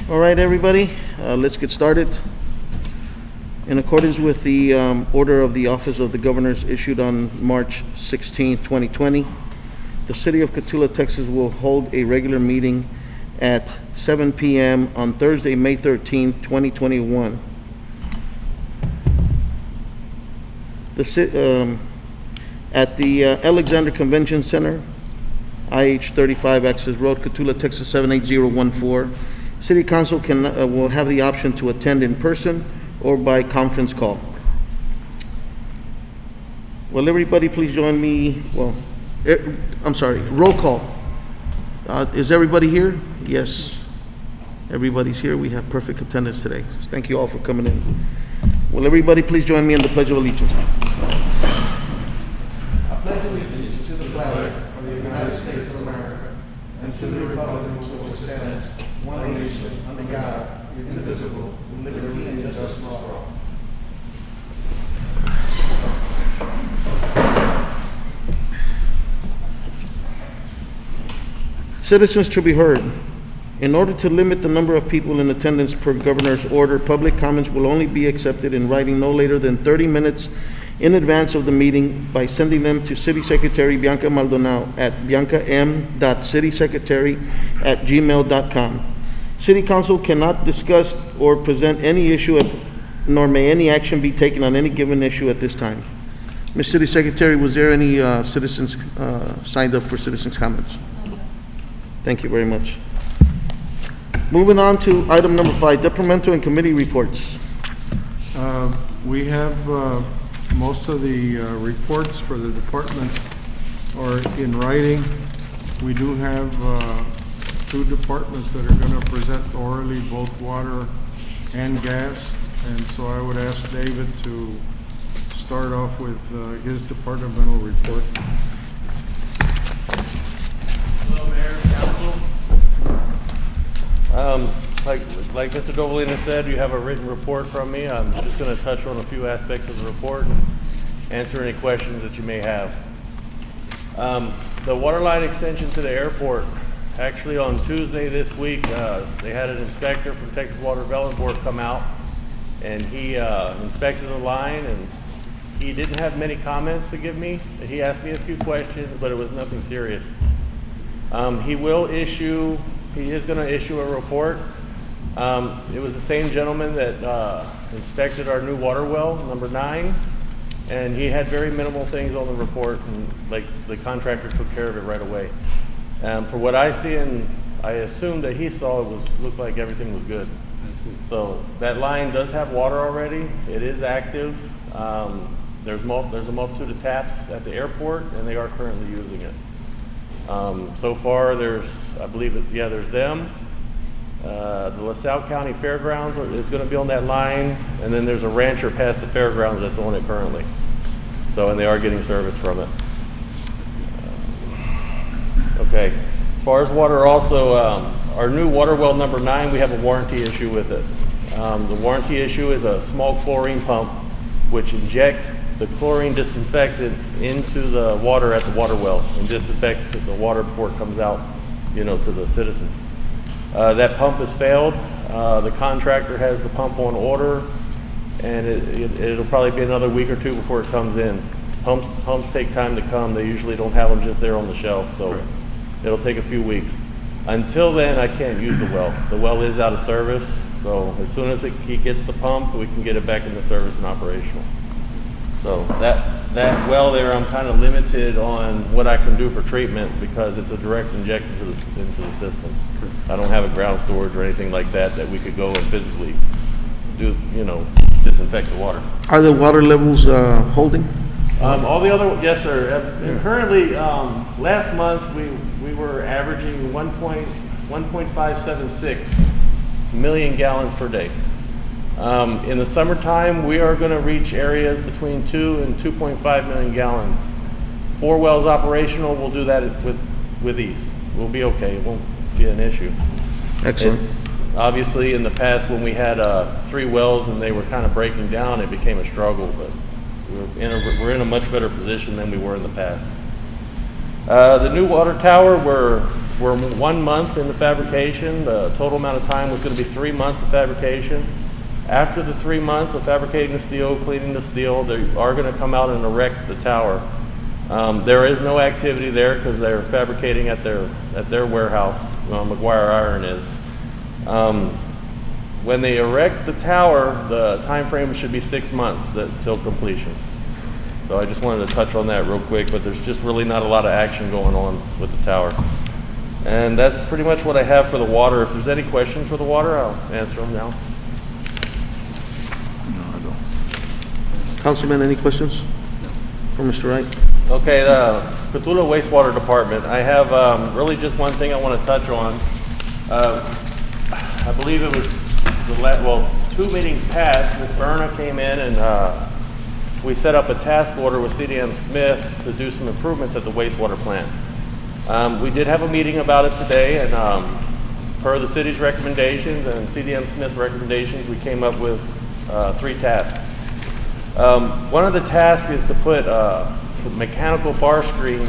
All right, everybody, let's get started. In accordance with the order of the Office of the Governors issued on March 16, 2020, the City of Cotulla, Texas will hold a regular meeting at 7 p.m. on Thursday, May 13, 2021. At the Alexander Convention Center, IH 35 Access Road, Cotulla, Texas 78014. City Council will have the option to attend in person or by conference call. Will everybody please join me? Roll call. Is everybody here? Yes, everybody's here. We have perfect attendance today. Thank you all for coming in. Will everybody please join me in the Pledge of Allegiance? I pledge allegiance to the flag of the United States of America and to the republic for which it stands, one nation, under God, indivisible, with liberty and justice for all. Citizens to be heard. In order to limit the number of people in attendance per governor's order, public comments will only be accepted in writing no later than 30 minutes in advance of the meeting by sending them to City Secretary Bianca Maldonado at biancam.citysecretary@gmail.com. City Council cannot discuss or present any issue, nor may any action be taken on any given issue at this time. Ms. City Secretary, was there any citizens signed up for citizens' comments? Thank you very much. Moving on to item number 5, departmental and committee reports. We have most of the reports for the departments are in writing. We do have 2 departments that are going to present orally, both water and gas. And so I would ask David to start off with his departmental report. Hello, Mayor, Council. Like Mr. Dovalina said, you have a written report from me. I'm just going to touch on a few aspects of the report and answer any questions that you may have. The water line extension to the airport, actually on Tuesday this week, they had an inspector from Texas Water Development Board come out, and he inspected the line, and he didn't have many comments to give me. He asked me a few questions, but it was nothing serious. He is going to issue a report. It was the same gentleman that inspected our new water well, number 9, and he had very minimal things on the report, and like the contractor took care of it right away. For what I see, and I assume that he saw, looked like everything was good. So that line does have water already. It is active. There's a multitude of taps at the airport, and they are currently using it. So far, there's them. The LaSalle County Fairgrounds is going to be on that line, and then there's a rancher past the fairgrounds that's on it currently. So, and they are getting service from it. Okay. As far as water, also, our new water well number 9, we have a warranty issue with it. The warranty issue is a small chlorine pump, which injects the chlorine disinfectant into the water at the water well and disinfects the water before it comes out, to the citizens. That pump has failed. The contractor has the pump on order, and it'll probably be another week or 2 before it comes in. Pumps take time to come. They usually don't have them just there on the shelf, so it'll take a few weeks. Until then, I can't use the well. The well is out of service, so as soon as he gets the pump, we can get it back into service and operational. So that well there, I'm kind of limited on what I can do for treatment because it's a direct injection into the system. I don't have a ground storage or anything like that we could go and physically do, disinfect the water. Are the water levels holding? All the other, yes, sir. And currently, last month we were averaging 1.576 million gallons per day. In the summertime, we are going to reach areas between 2 and 2.5 million gallons. 4 wells operational, we'll do that with ease. We'll be okay. It won't be an issue. Excellent. It's obviously in the past when we had 3 wells and they were kind of breaking down, it became a struggle, but we're in a much better position than we were in the past. The new water tower, we're we're 1 month in the fabrication. The total amount of time was going to be 3 months of fabrication. After the 3 months of fabricating the steel, cleaning the steel, they are going to come out and erect the tower. There is no activity there because they're fabricating at their warehouse. McGuire Iron is. When they erect the tower, the time frame should be 6 months till completion. So I just wanted to touch on that real quick, but there's just really not a lot of action going on with the tower. And that's pretty much what I have for the water. If there's any questions for the water, I'll answer them now. No, I don't. Councilman, any questions for Mr. Wright? Okay, the Cotulla Wastewater Department. I have really just one thing I want to touch on. I believe it was 2 meetings past, Ms. Berna came in and we set up a task order with CDM Smith to do some improvements at the wastewater plant. We did have a meeting about it today, and per the city's recommendations and CDM Smith's recommendations, we came up with 3 tasks. One of the tasks is to put a mechanical bar screen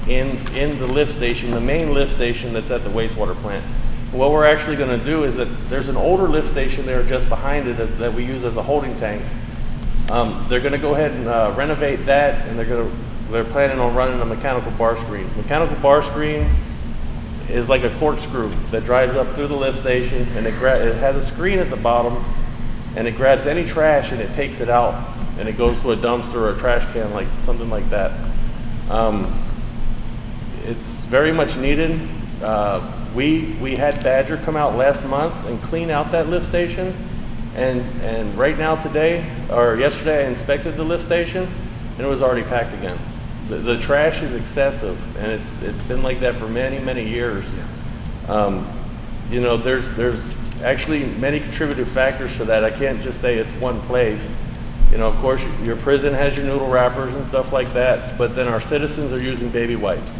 in the lift station, the main lift station that's at the wastewater plant. What we're actually going to do is that there's an older lift station there just behind it that we use as a holding tank. They're going to go ahead and renovate that, and they're planning on running a mechanical bar screen. Mechanical bar screen is like a corkscrew that drives up through the lift station, and it has a screen at the bottom, and it grabs any trash and it takes it out, and it goes to a dumpster or a trash can, like something like that. It's very much needed. We had Badger come out last month and clean out that lift station. And right now today, or yesterday, I inspected the lift station and it was already packed again. The trash is excessive, and it's been like that for many, many years. There's actually many contributive factors to that. I can't just say it's one place. Of course, your prison has your noodle wrappers and stuff like that, but then our citizens are using baby wipes.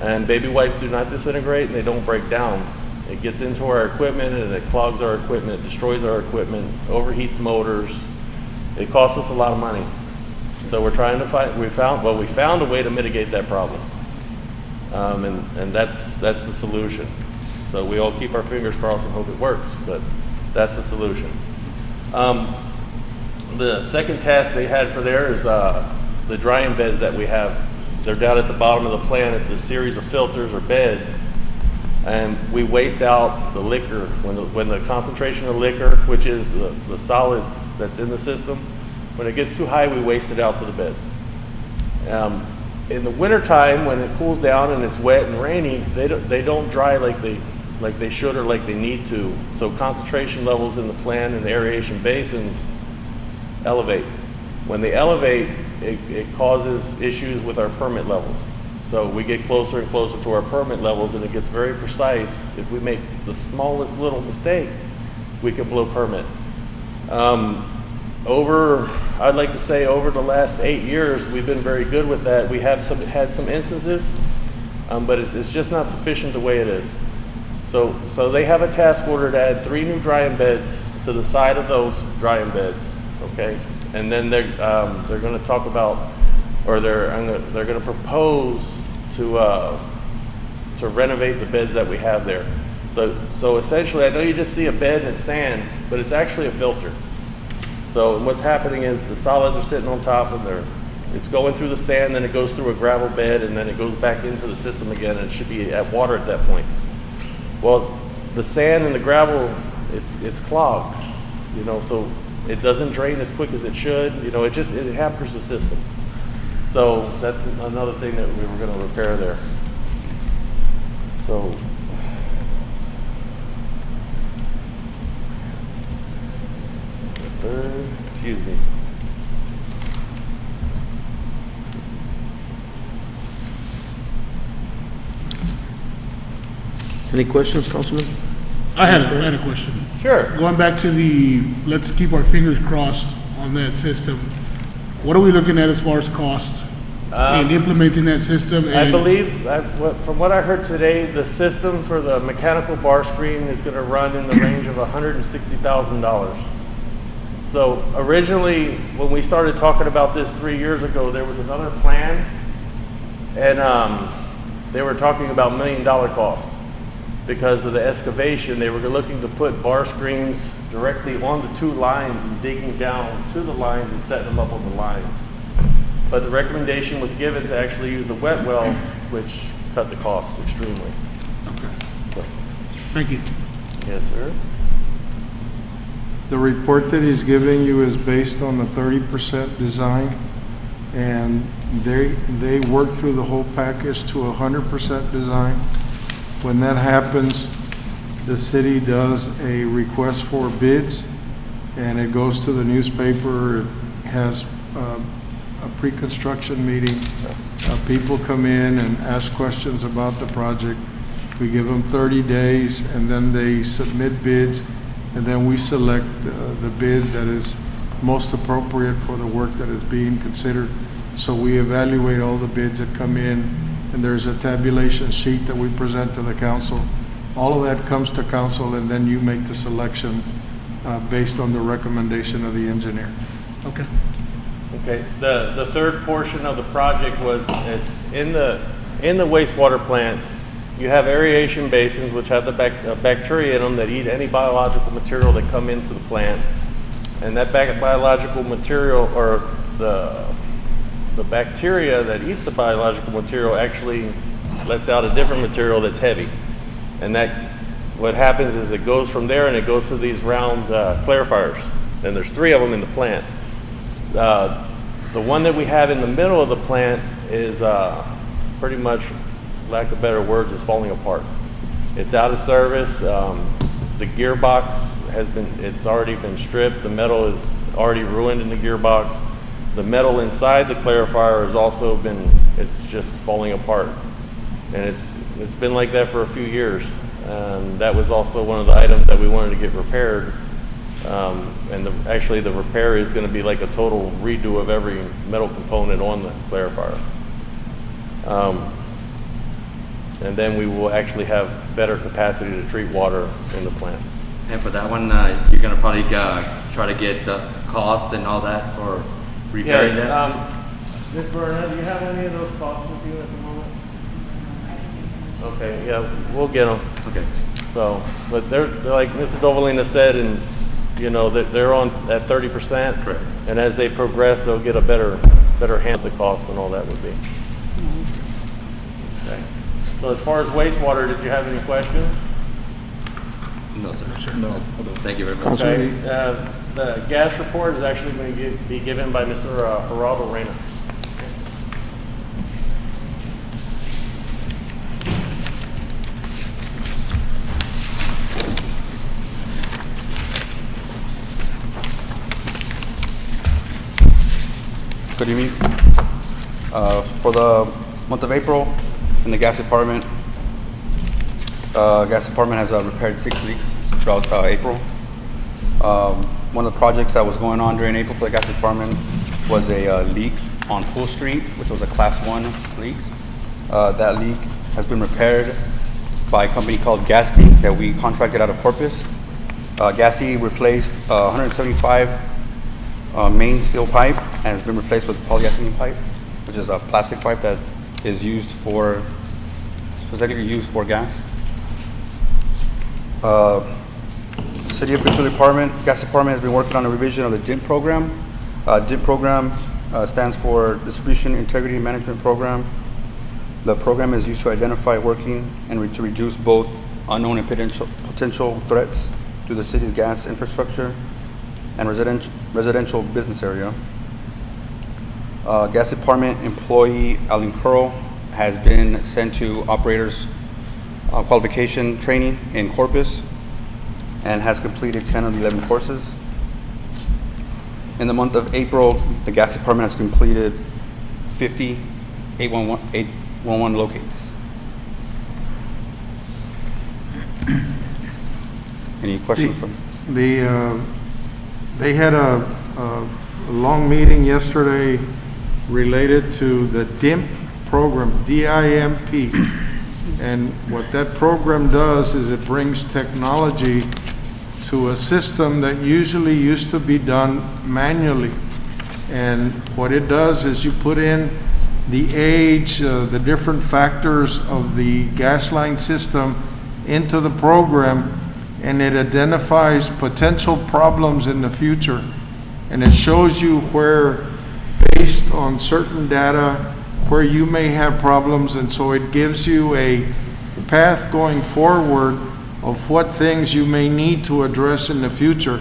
And baby wipes do not disintegrate and they don't break down. It gets into our equipment and it clogs our equipment, destroys our equipment, overheats motors. It costs us a lot of money. So we're trying to we found a way to mitigate that problem. And that's the solution. So we all keep our fingers crossed and hope it works, but that's the solution. The second task they had for there is the drying beds that we have. They're down at the bottom of the plant. It's a series of filters or beds. And we waste out the liquor. When the concentration of liquor, which is the solids that's in the system, when it gets too high, we waste it out to the beds. In the wintertime, when it cools down and it's wet and rainy, they don't dry like they should or like they need to. So concentration levels in the plant and the aeration basins elevate. When they elevate, it causes issues with our permit levels. So we get closer and closer to our permit levels, and it gets very precise. If we make the smallest little mistake, we can blow permit. I'd like to say over the last 8 years, we've been very good with that. We have had some instances, but it's just not sufficient the way it is. So they have a task order to add 3 new drying beds to the side of those drying beds, okay? And then they're going to talk about, or they're going to propose to renovate the beds that we have there. So essentially, I know you just see a bed and it's sand, but it's actually a filter. So what's happening is the solids are sitting on top, and it's going through the sand, then it goes through a gravel bed, and then it goes back into the system again, and it should be at water at that point. Well, the sand and the gravel, it's clogged, so it doesn't drain as quick as it should. It hampers the system. So that's another thing that we were going to repair there. So excuse me. Any questions, Councilman? I had a question. Sure. Going back to let's keep our fingers crossed on that system. What are we looking at as far as cost in implementing that system? I believe, from what I heard today, the system for the mechanical bar screen is going to run in the range of $160,000. So originally, when we started talking about this 3 years ago, there was another plan, and they were talking about $1 million cost. Because of the excavation, they were looking to put bar screens directly on the two lines and digging down to the lines and setting them up on the lines. But the recommendation was given to actually use the wet well, which cut the cost extremely. Okay. So, Thank you. yes, sir. The report that he's giving you is based on the 30% design, and they work through the whole package to 100% design. When that happens, the city does a request for bids, and it goes to the newspaper. It has a pre-construction meeting. People come in and ask questions about the project. We give them 30 days, and then they submit bids, and then we select the bid that is most appropriate for the work that is being considered. So we evaluate all the bids that come in, and there's a tabulation sheet that we present to the council. All of that comes to council, and then you make the selection based on the recommendation of the engineer. Okay. Okay, the third portion of the project is in the wastewater plant, you have aeration basins which have the bacteria in them that eat any biological material that come into the plant. And that biological material, or the bacteria that eats the biological material, actually lets out a different material that's heavy. And that, what happens is it goes from there and it goes to these round clarifiers. And there's 3 of them in the plant. The one that we have in the middle of the plant is pretty much, lack of better words, is falling apart. It's out of service. The gearbox it's already been stripped. The metal is already ruined in the gearbox. The metal inside the clarifier has also it's just falling apart. And it's been like that for a few years. And that was also one of the items that we wanted to get repaired. And actually the repair is going to be like a total redo of every metal component on the clarifier. And then we will actually have better capacity to treat water in the plant. And for that one, you're gonna probably try to get the cost and all that for repairing Yes, that? Ms. Verna, do you have any of those costs with you at the moment? Okay, yeah, we'll get them. Okay. So, but they're like Mr. Dovalina said, and you know, that they're on at 30%. Correct. And as they progress, they'll get a better handle the cost and all that would be. Okay. So as far as wastewater, did you have any questions? No, sir. No. Thank you very much. Councilman Okay. The gas report is actually going to be given by Mr. Geraldo Reyna. Good evening. For the month of April, in the gas department has repaired 6 leaks throughout April. One of the projects that was going on during April for the gas department was a leak on Pool Street, which was a Class 1 leak. That leak has been repaired by a company called Gasti that we contracted out of Corpus. Gasti replaced 175 main steel pipe and has been replaced with polyethylene pipe, which is a plastic pipe that is specifically used for gas. City of Cotulla Gas Department has been working on a revision of the DIMP program. DIMP program stands for Distribution Integrity Management Program. The program is used to identify working and to reduce both unknown and potential threats to the city's gas infrastructure and residential business area. Gas Department employee Alan Curl has been sent to operators qualification training in Corpus and has completed 10 of the 11 courses. In the month of April, the Gas Department has completed 50 811 locates. Any questions from? They had a long meeting yesterday related to the DIMP program, D-I-M-P. And what that program does is it brings technology to a system that usually used to be done manually. And what it does is you put in the age, the different factors of the gas line system into the program, and it identifies potential problems in the future. And it shows you where, based on certain data, where you may have problems, and so it gives you a path going forward of what things you may need to address in the future.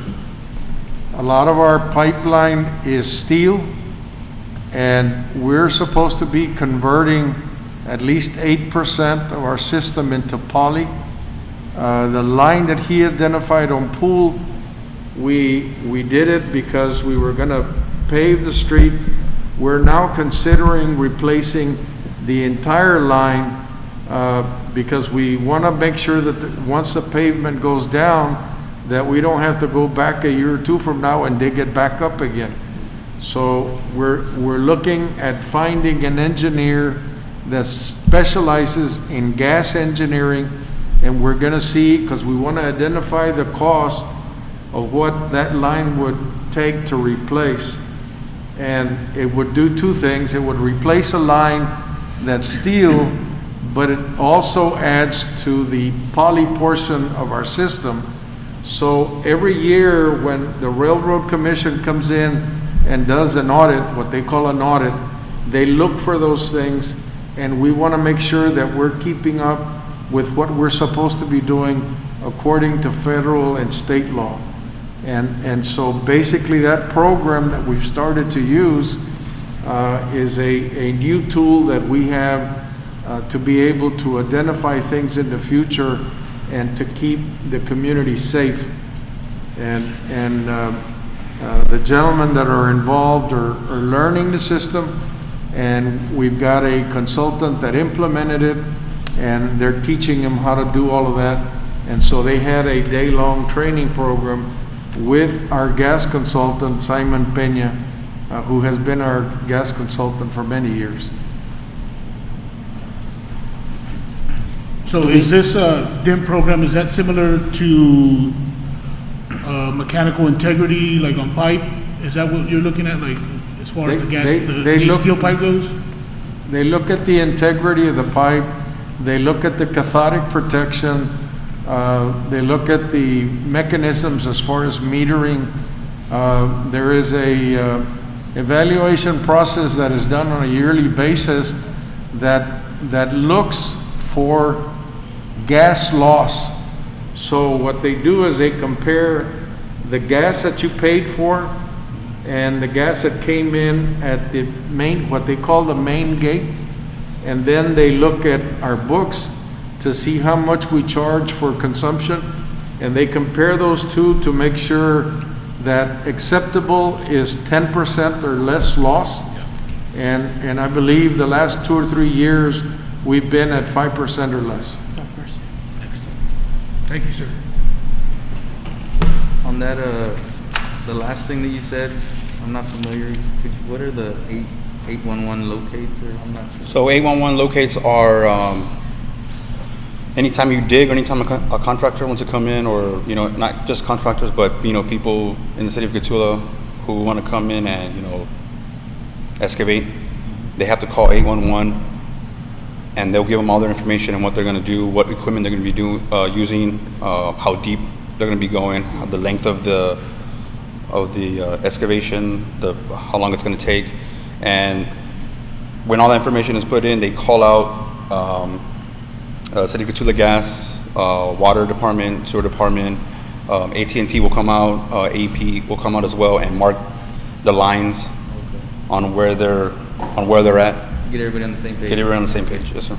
A lot of our pipeline is steel, and we're supposed to be converting at least 8% of our system into poly. The line that he identified on Pool, we did it because we were gonna pave the street. We're now considering replacing the entire line because we wanna make sure that once the pavement goes down, that we don't have to go back a year or two from now and dig it back up again. So we're looking at finding an engineer that specializes in gas engineering, and we're gonna see, because we wanna identify the cost of what that line would take to replace. And it would do two things. It would replace a line that's steel, but it also adds to the poly portion of our system. So every year when the Railroad Commission comes in and does an audit, what they call an audit, they look for those things, and we want to make sure that we're keeping up with what we're supposed to be doing according to federal and state law. And so basically that program that we've started to use is a new tool that we have to be able to identify things in the future and to keep the community safe. And the gentlemen that are involved are learning the system, and we've got a consultant that implemented it, and they're teaching them how to do all of that. And so they had a day-long training program with our gas consultant, Simon Peña, who has been our gas consultant for many years. So is this DIM program, is that similar to mechanical integrity, like on pipe? Is that what you're looking at, like, as far as the gas, the steel pipe goes? They look at the integrity of the pipe, they look at the cathodic protection, they look at the mechanisms as far as metering. There is a evaluation process that is done on a yearly basis that looks for gas loss. So what they do is they compare the gas that you paid for and the gas that came in at the main, what they call the main gate, and then they look at our books to see how much we charge for consumption, and they compare those two to make sure that acceptable is 10% or less loss. And I believe the last 2 or 3 years we've been at 5% or less. Thank you, sir. On that, the last thing that you said, I'm not familiar. What are the 811 locates, or I'm not sure? So 811 locates are anytime you dig, or anytime a contractor wants to come in, or not just contractors, but people in the city of Cotulla who want to come in and excavate, they have to call 811, and they'll give them all their information and what they're going to do, what equipment they're going to be using, how deep they're going to be going, the length of the excavation, how long it's going to take. And when all that information is put in, they call out City of Cotulla Gas, Water Department, Sewer Department, AT&T will come out, AP will come out as well, and mark the lines on where they're at. Get everybody on the same page. Get everyone on the same page, yes, sir.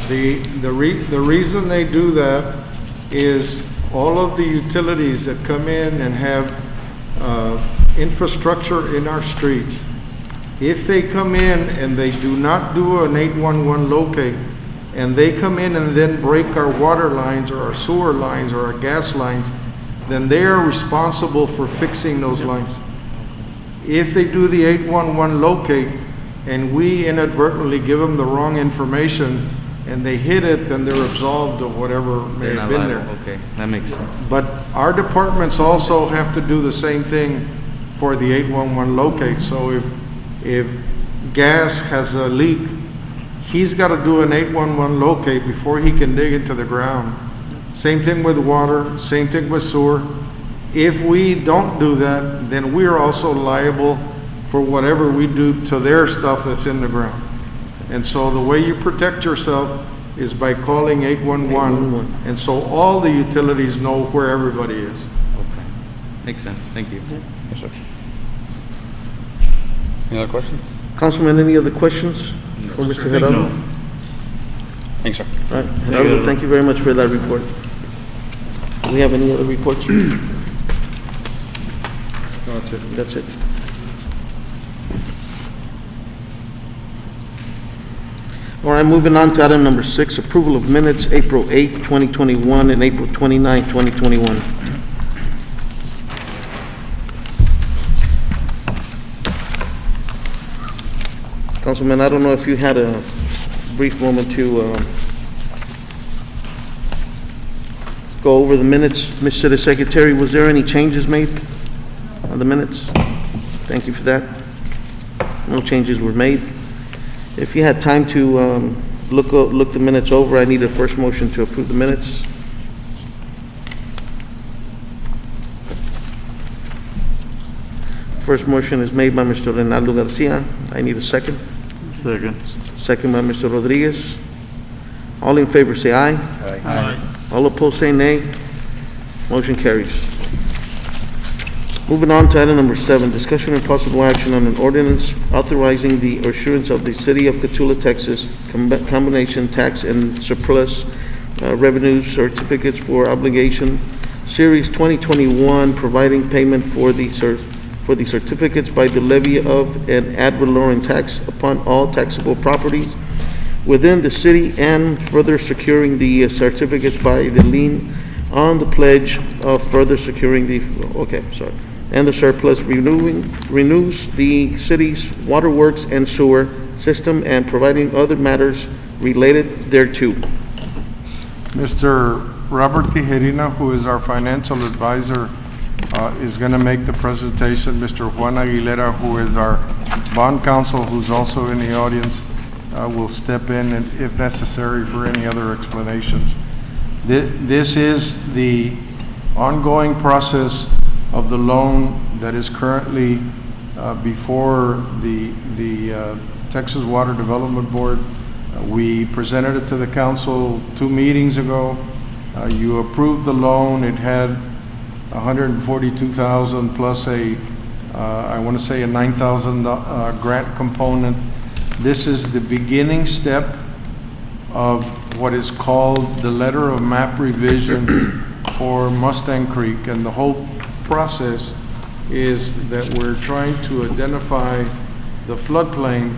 The reason they do that is all of the utilities that come in and have infrastructure in our streets, if they come in and they do not do an 811 locate, and they come in and then break our water lines or our sewer lines or our gas lines, then they are responsible for fixing those lines. If they do the 811 locate and we inadvertently give them the wrong information and they hit it, then they're absolved of whatever may have been there. Okay, that makes sense. But our departments also have to do the same thing for the 811 locate. So if gas has a leak, he's got to do an 811 locate before he can dig into the ground. Same thing with water, same thing with sewer. If we don't do that, then we are also liable for whatever we do to their stuff that's in the ground. And so the way you protect yourself is by calling 811, and so all the utilities know where everybody is. Okay. Makes sense. Thank you. Yes, sir. Any other questions? Councilman, any other questions for Mr. Gerardo? Thanks, sir. All right, Gerardo, thank you very much for that report. Do we have any other reports? That's it. That's it. All right, moving on to item number 6, approval of minutes, April 8th, 2021, and April 29th, 2021. Councilman, I don't know if you had a brief moment to go over the minutes. Ms. City Secretary, was there any changes made on the minutes? Thank you for that. No changes were made. If you had time to look the minutes over, I need a first motion to approve the minutes. First motion is made by Mr. Reynaldo Garcia. I need a second. Second. Second by Mr. Rodriguez. All in favor say aye. Aye. All opposed say nay. Motion carries. Moving on to item number 7, discussion and possible action on an ordinance authorizing the issuance of the City of Cotulla, Texas combination tax and surplus revenue certificates for obligation, Series 2021, providing payment for the certificates by the levy of an ad valorem tax upon all taxable properties within the city, and further securing the certificates by the lien on the pledge of further securing the, and the surplus renews the city's waterworks and sewer system and providing other matters related thereto. Mr. Robert Tijerina, who is our financial advisor, is going to make the presentation. Mr. Juan Aguilera, who is our bond counsel, who's also in the audience, will step in and, if necessary, for any other explanations. This is the ongoing process of the loan that is currently before the Texas Water Development Board. We presented it to the council 2 meetings ago. You approved the loan. It had $142,000 plus I want to say a $9,000 grant component. This is the beginning step of what is called the letter of map revision for Mustang Creek, and the whole process is that we're trying to identify the floodplain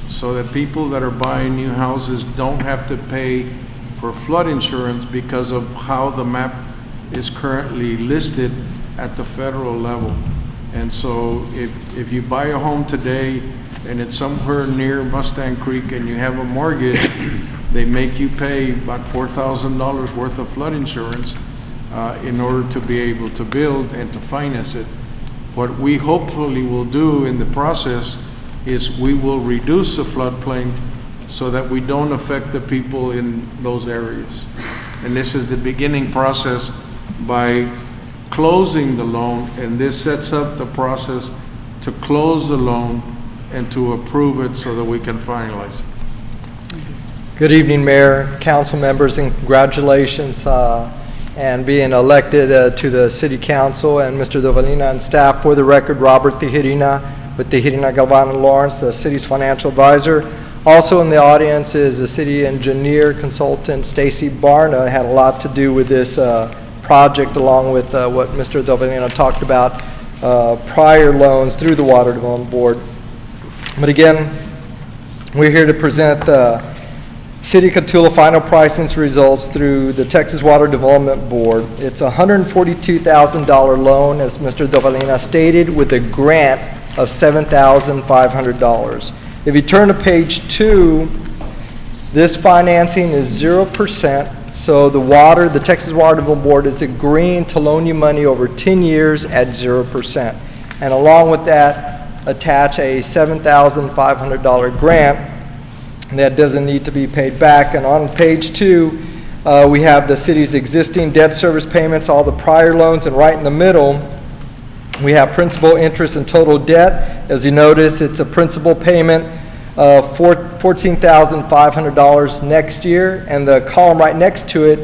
so that people that are buying new houses don't have to pay for flood insurance because of how the map is currently listed at the federal level. And so if you buy a home today and it's somewhere near Mustang Creek and you have a mortgage, they make you pay about $4,000 worth of flood insurance in order to be able to build and to finance it. What we hopefully will do in the process is we will reduce the floodplain so that we don't affect the people in those areas. And this is the beginning process by closing the loan, and this sets up the process to close the loan and to approve it so that we can finalize it. Good evening, Mayor, council members, and congratulations and being elected to the City Council, and Mr. Dovalina and staff. For the record, Robert Tijerina with Tijerina, Galvan, and Lawrence, the city's financial advisor. Also in the audience is the city engineer consultant, Stacy Barna. Had a lot to do with this project, along with what Mr. Dovalina talked about, prior loans through the Water Development Board. But again, we're here to present the City of Cotulla final pricing results through the Texas Water Development Board. It's a $142,000 loan, as Mr. Dovalina stated, with a grant of $7,500. If you turn to page 2, this financing is 0%. So the Texas Water Development Board is agreeing to loan you money over 10 years at 0%. And along with that, attach a $7,500 grant that doesn't need to be paid back. And on page 2, we have the city's existing debt service payments, all the prior loans, and right in the middle, we have principal, interest, and total debt. As you notice, it's a principal payment of $14,500 next year, and the column right next to it,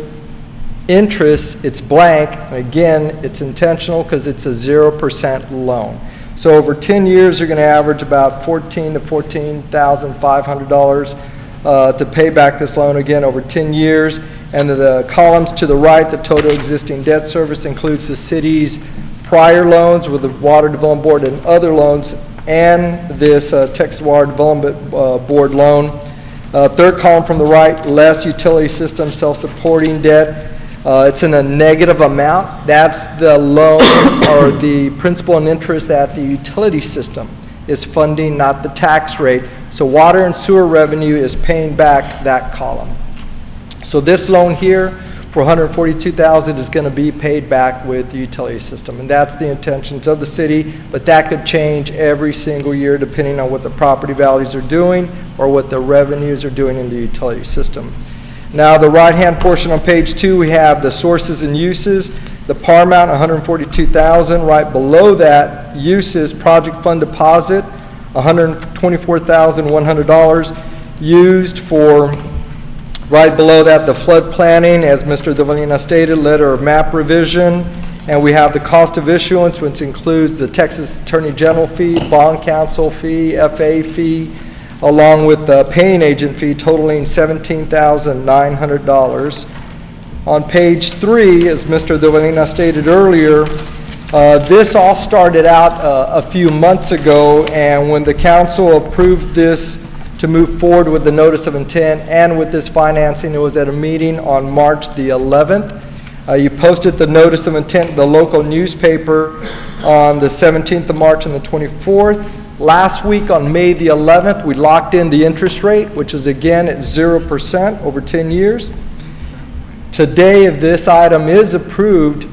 interest, it's blank. And again, it's intentional because it's a 0% loan. So over 10 years, you're going to average about $14,000 to $14,500 to pay back this loan again over 10 years. And the columns to the right, the total existing debt service includes the city's prior loans with the Water Development Board and other loans, and this Texas Water Development Board loan. Third column from the right, less utility system self-supporting debt. It's in a negative amount. That's the loan or the principal and interest that the utility system is funding, not the tax rate. So water and sewer revenue is paying back that column. So this loan here for $142,000 is going to be paid back with the utility system, and that's the intentions of the city, but that could change every single year depending on what the property values are doing or what the revenues are doing in the utility system. Now, the right-hand portion on page 2, we have the sources and uses. The par amount, $142,000. Right below that, uses, project fund deposit, $124,100. Used for, right below that, the flood planning, as Mr. Dovalina stated, letter of map revision. And we have the cost of issuance, which includes the Texas Attorney General fee, bond counsel fee, FA fee, along with the paying agent fee totaling $17,900. On page 3, as Mr. Dovalina stated earlier, this all started out a few months ago, and when the council approved this to move forward with the notice of intent and with this financing, it was at a meeting on March the 11th. You posted the notice of intent in the local newspaper on the 17th of March and the 24th. Last week on May the 11th, we locked in the interest rate, which is again at 0% over 10 years. Today, if this item is approved,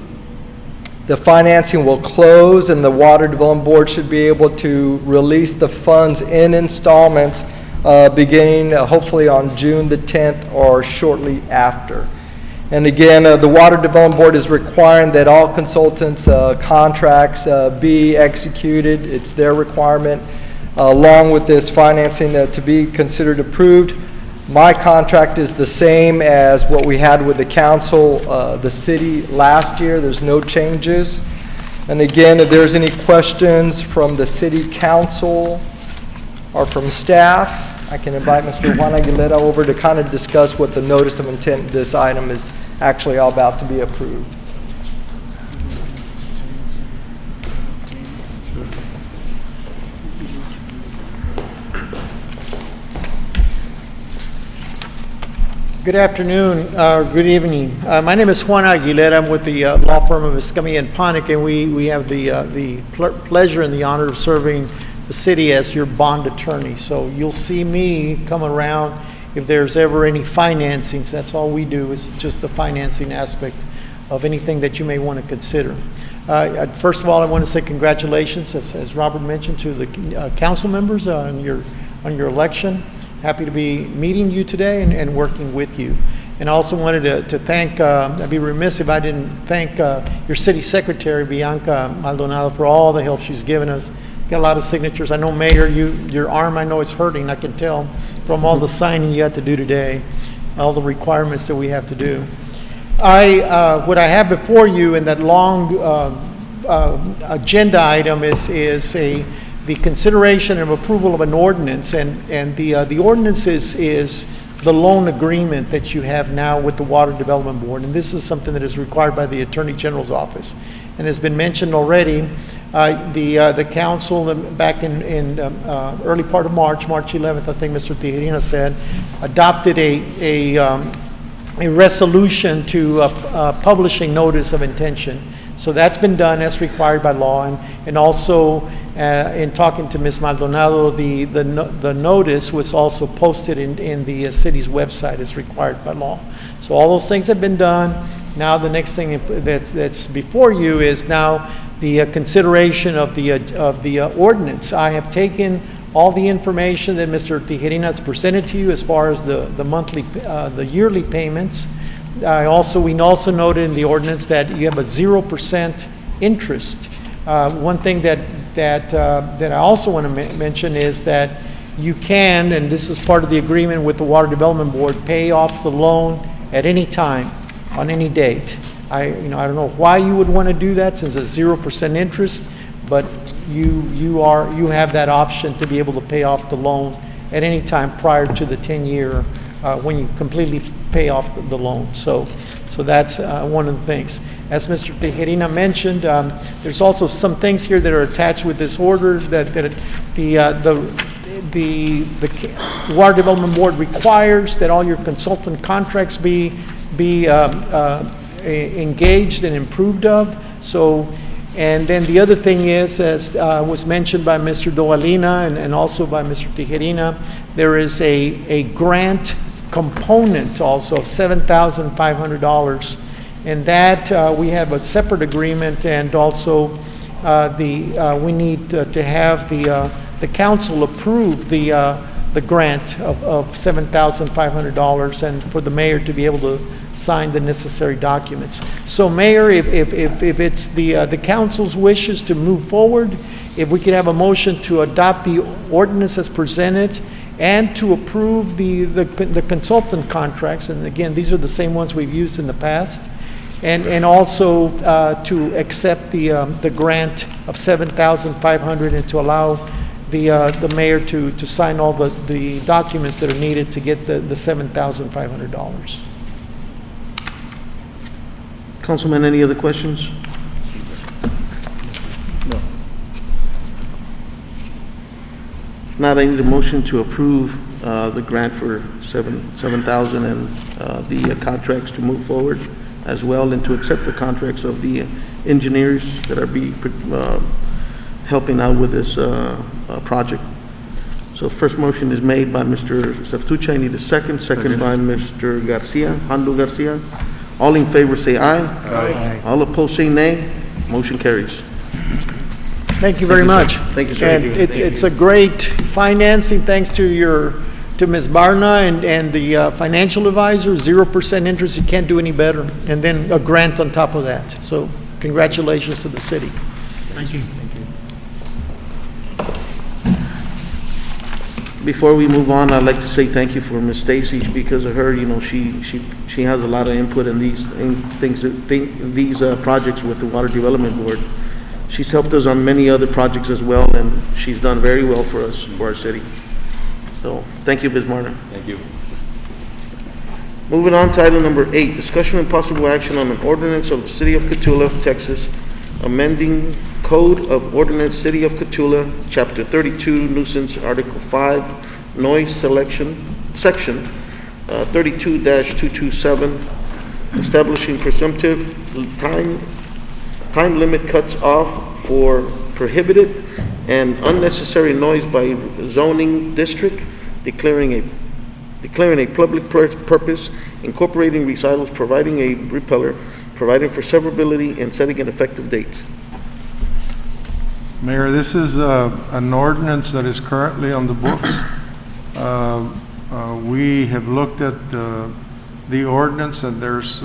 the financing will close and the Water Development Board should be able to release the funds in installments beginning hopefully on June the 10th or shortly after. And again, the Water Development Board is requiring that all consultants' contracts be executed. It's their requirement, along with this financing to be considered approved. My contract is the same as what we had with the council, the city last year. There's no changes. And again, if there's any questions from the city council or from staff, I can invite Mr. Juan Aguilera over to kind of discuss what the notice of intent this item is actually all about to be approved. Good afternoon, good evening. My name is Juan Aguilera. I'm with the law firm of Escamilla and Ponick, and we have the pleasure and the honor of serving the city as your bond attorney. So you'll see me come around if there's ever any financings. That's all we do, is just the financing aspect of anything that you may want to consider. First of all, I want to say congratulations, as Robert mentioned, to the council members on your election. Happy to be meeting you today and working with you. And I also wanted to thank, I'd be remiss if I didn't thank your city secretary, Bianca Maldonado, for all the help she's given us. Got a lot of signatures. I know, Mayor, your arm, I know it's hurting. I can tell from all the signing you had to do today, all the requirements that we have to do. What I have before you in that long agenda item is the consideration and approval of an ordinance, and the ordinance is the loan agreement that you have now with the Water Development Board, and this is something that is required by the Attorney General's office, and has been mentioned already. The council back in early part of March 11th, I think Mr. Tijerina said, adopted a resolution to publish a notice of intention. So that's been done as required by law, and also in talking to Ms. Maldonado, the notice was also posted in the city's website as required by law. So all those things have been done. Now the next thing that's before you is now consideration of the ordinance. I have taken all the information that Mr. Tijerina has presented to you as far as the yearly payments. We also noted in the ordinance that you have a 0% interest. One thing that I also want to mention is that you can, and this is part of the agreement with the Water Development Board, pay off the loan at any time, on any date. I don't know why you would want to do that since it's 0% interest, but you have that option to be able to pay off the loan at any time prior to the 10-year when you completely pay off the loan. So that's one of the things. As Mr. Tijerina mentioned, there's also some things here that are attached with this order that the Water Development Board requires that all your consultant contracts be engaged and improved of. So, and then the other thing is, as was mentioned by Mr. Dovalina and also by Mr. Tijerina, there is a grant component also of $7,500, and that we have a separate agreement, and also we need to have the council approve the grant of $7,500, and for the mayor to be able to sign the necessary documents. So, Mayor, if it's the council's wishes to move forward, if we could have a motion to adopt the ordinance as presented and to approve the consultant contracts, and again, these are the same ones we've used in the past, and also to accept the grant of $7,500 and to allow the mayor to sign all the documents that are needed to get the $7,500. Councilman, any other questions? No. Now I need a motion to approve the grant for $7,000 and the contracts to move forward as well, and to accept the contracts of the engineers that are helping out with this project. So first motion is made by Mr. Sertuche. I need a second. Second by Mr. Garcia, Hondo Garcia. All in favor say aye. Aye. All opposed say nay. Motion carries. Thank you very much. Thank you, sir. And it's a great financing, thanks to Ms. Barna and the financial advisor. 0% interest, you can't do any better. And then a grant on top of that. So congratulations to the city. Thank you. Before we move on, I'd like to say thank you for Ms. Stacy. Because of her, she has a lot of input in these projects with the Water Development Board. She's helped us on many other projects as well, and she's done very well for us, for our city. So, thank you, Ms. Marner. Thank you. Moving on to item number 8, discussion and possible action on an ordinance of the City of Cotulla, Texas, amending Code of Ordinance City of Cotulla, Chapter 32, Nuisance, Article 5, Noise Selection, Section 32-227, establishing presumptive time limit cuts off for prohibited and unnecessary noise by zoning district, declaring a public purpose, incorporating recitals, providing a repeller, providing for severability, and setting an effective date. Mayor, this is an ordinance that is currently on the books. We have looked at the ordinance, and there's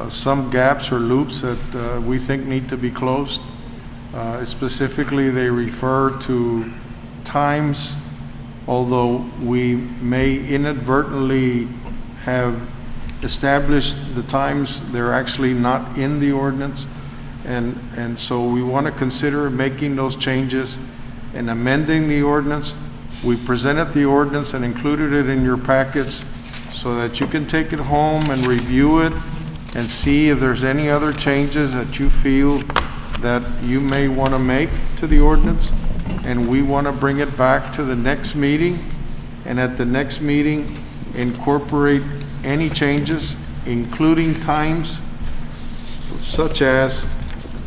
some gaps or loops that we think need to be closed. Specifically, they refer to times, although we may inadvertently have established the times, they're actually not in the ordinance. And so we want to consider making those changes and amending the ordinance. We presented the ordinance and included it in your packets so that you can take it home and review it and see if there's any other changes that you feel that you may want to make to the ordinance. And we want to bring it back to the next meeting, and at the next meeting incorporate any changes, including times, such as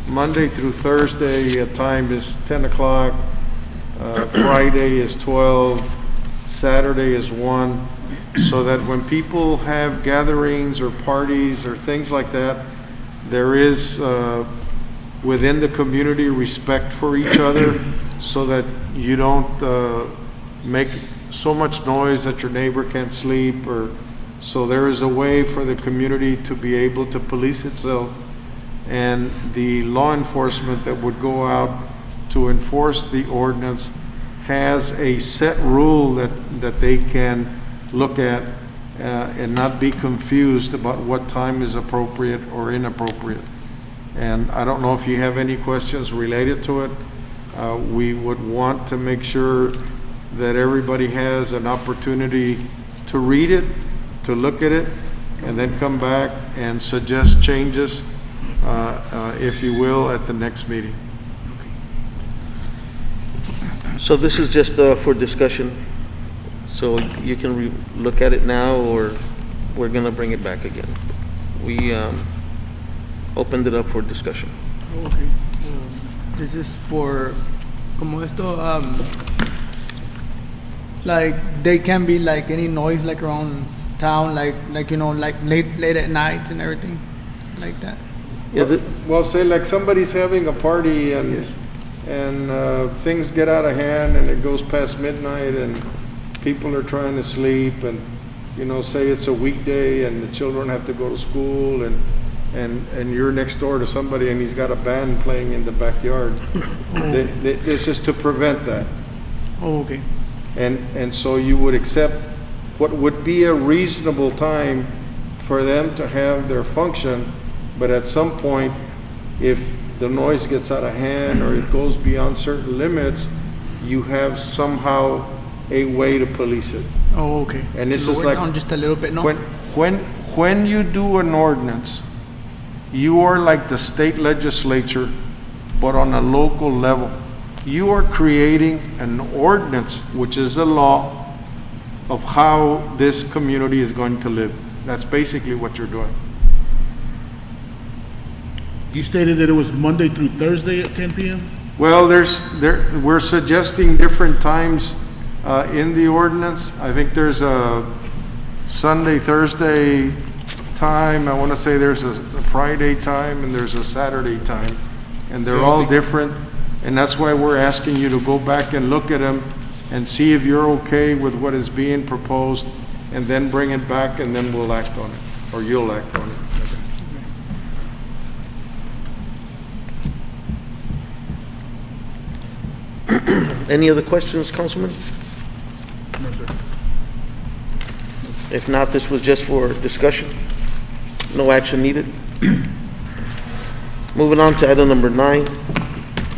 Monday through Thursday time is 10 o'clock, Friday is 12, Saturday is 1, so that when people have gatherings or parties or things like that, there is within the community, respect for each other, so that you don't make so much noise that your neighbor can't sleep, or, so there is a way for the community to be able to police itself, and the law enforcement that would go out to enforce the ordinance has a set rule that they can look at and not be confused about what time is appropriate or inappropriate. And I don't know if you have any questions related to it. We would want to make sure that everybody has an opportunity to read it, to look at it, and then come back and suggest changes, if you will, at the next meeting. So this is just for discussion, so you can look at it now, or we're gonna bring it back again. We opened it up for discussion. Okay. This is for, como esto, like, they can be like any noise like around town, like you know, like late at night and everything, like that. Yeah, Well, say like somebody's having a party and Yes. things get out of hand and it goes past midnight and people are trying to sleep, and, you know, say it's a weekday and the children have to go to school, and you're next door to somebody and he's got a band playing in the backyard. This is to prevent that. Oh, okay. And so you would accept what would be a reasonable time for them to have their function, but at some point, if the noise gets out of hand or it goes beyond certain limits, you have somehow a way to police it. Oh, okay. And this Lower is like down just a little bit, no? when you do an ordinance, you are like the state legislature, but on a local level. You are creating an ordinance, which is a law of how this community is going to live. That's basically what you're doing. You stated that it was Monday through Thursday at 10 p.m.? Well, we're suggesting different times in the ordinance. I think there's a Sunday, Thursday time. I want to say there's a Friday time and there's a Saturday time. And they're all different. And that's why we're asking you to go back and look at them and see if you're okay with what is being proposed, and then bring it back, and then we'll act on it, or you'll act on it. Any other questions, Councilman? No, sir. If not, this was just for discussion. No action needed. Moving on to item number 9,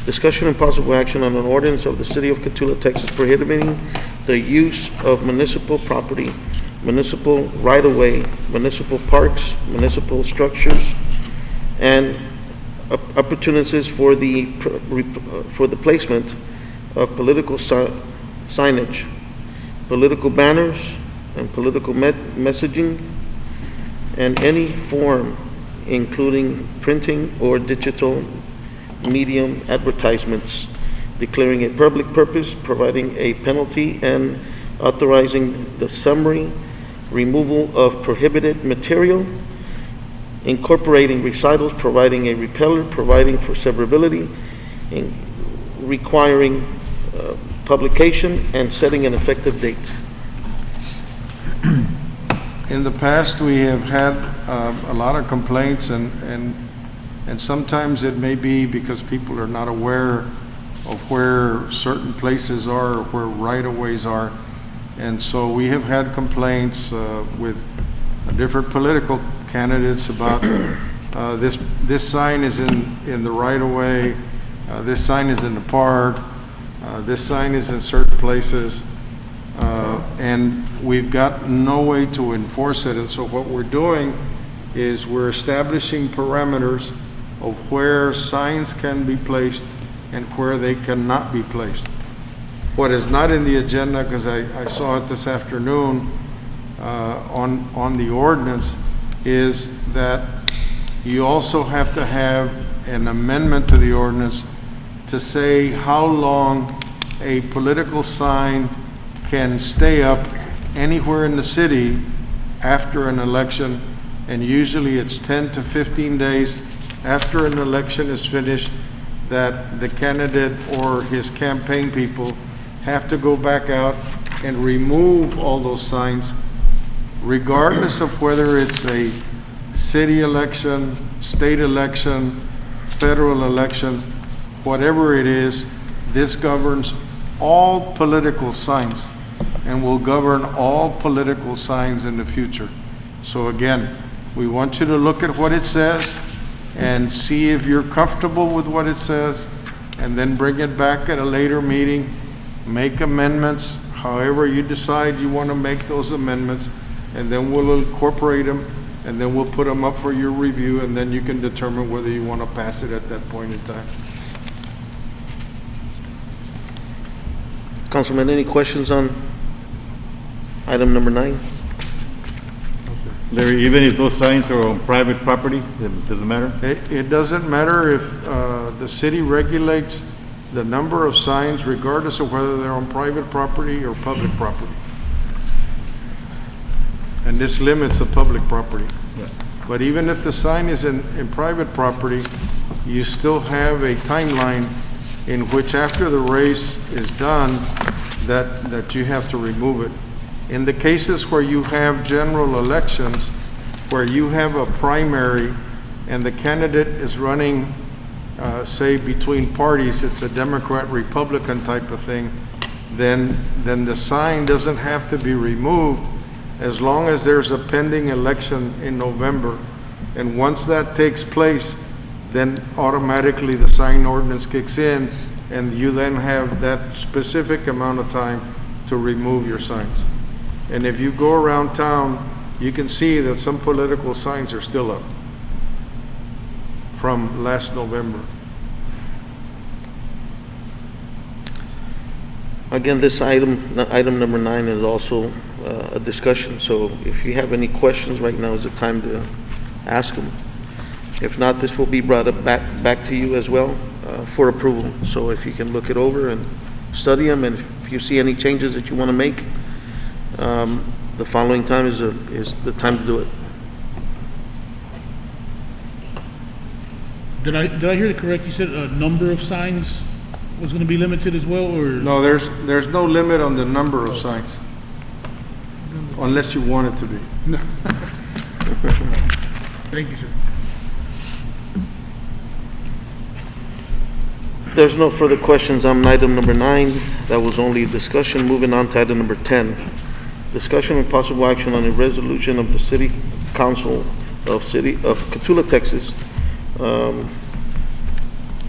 discussion and possible action on an ordinance of the City of Cotulla, Texas, prohibiting the use of municipal property, municipal right-of-way, municipal parks, municipal structures, and opportunities for the placement of political signage, political banners, and political messaging, and any form, including printing or digital medium advertisements, declaring a public purpose, providing a penalty, and authorizing the summary removal of prohibited material, incorporating recitals, providing a repeller, providing for severability, and requiring publication, and setting an effective date. In the past, we have had a lot of complaints, and sometimes it may be because people are not aware of where certain places are, or where right-of-ways are. And so we have had complaints with different political candidates about this sign is in the right-of-way, this sign is in the park, this sign is in certain places, and we've got no way to enforce it. And so what we're doing is we're establishing parameters of where signs can be placed and where they cannot be placed. What is not in the agenda, because I saw it this afternoon on the ordinance, is that you also have to have an amendment to the ordinance to say how long a political sign can stay up anywhere in the city after an election, and usually it's 10 to 15 days after an election is finished, that the candidate or his campaign people have to go back out and remove all those signs, regardless of whether it's a city election, state election, federal election, whatever it is. This governs all political signs and will govern all political signs in the future. So again, we want you to look at what it says and see if you're comfortable with what it says, and then bring it back at a later meeting, make amendments, however you decide you want to make those amendments, and then we'll incorporate them, and then we'll put them up for your review, and then you can determine whether you want to pass it at that point in time. Councilman, any questions on item number 9? Larry, even if those signs are on private property, it doesn't matter? It doesn't matter if the city regulates the number of signs regardless of whether they're on private property or public property. And this limits the public property. Yeah. But even if the sign is in private property, you still have a timeline in which after the race is done, that you have to remove it. In the cases where you have general elections, where you have a primary and the candidate is running, say, between parties, it's a Democrat, Republican type of thing, then the sign doesn't have to be removed as long as there's a pending election in November. And once that takes place, then automatically the sign ordinance kicks in, and you then have that specific amount of time to remove your signs. And if you go around town, you can see that some political signs are still up from last November. Again, this item number 9 is also a discussion, so if you have any questions, right now is the time to ask them. If not, this will be brought up back to you as well for approval. So if you can look it over and study them, and if you see any changes that you want to make, the following time is the time to do it. Did I hear it correct? You said a number of signs was going to be limited as well, or? No, there's no limit on the number of signs, unless you want it to be. No. Thank you, sir. If there's no further questions on item number 9, that was only a discussion. Moving on to item number 10. Discussion and possible action on a resolution of the City Council of Cotulla, Texas,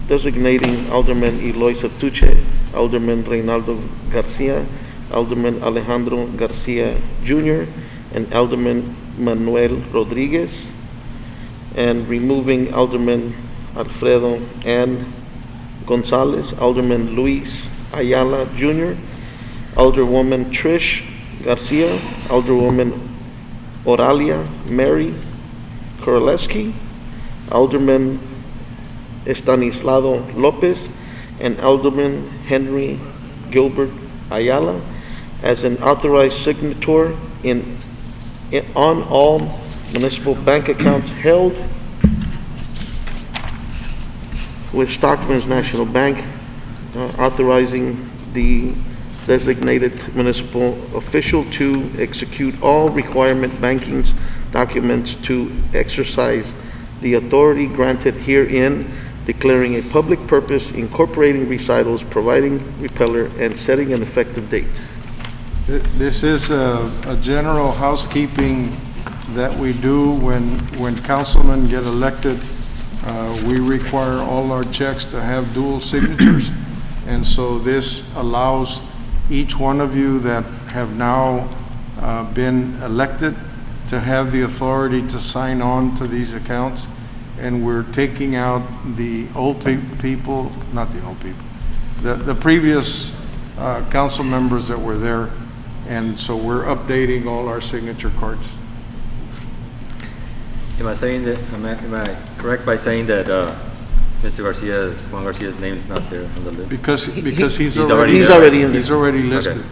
designating Alderman Eloy Sertuche, Alderman Reynaldo Garcia, Alderman Alejandro Garcia Jr., and Alderman Manuel Rodriguez, and removing Alderman Alfredo N. Gonzalez, Alderman Luis Ayala Jr., Alderwoman Trish Garcia, Alderwoman Oralia Mary Koraleski, Alderman Estanislao Lopez, and Alderman Henry Gilbert Ayala as an authorized signator on all municipal bank accounts held with Stockman's National Bank, authorizing the designated municipal official to execute all requirement banking documents to exercise the authority granted herein, declaring a public purpose, incorporating recitals, providing repeller, and setting an effective date. This is a general housekeeping that we do when councilmen get elected. We require all our checks to have dual signatures. And so this allows each one of you that have now been elected to have the authority to sign on to these accounts. And we're taking out the old people, not the old people, the previous council members that were there. And so we're updating all our signature cards. Am I saying that, am I correct by saying that Mr. Juan Garcia's name is not there on the list? Because he's already already in there. He's already listed. Okay.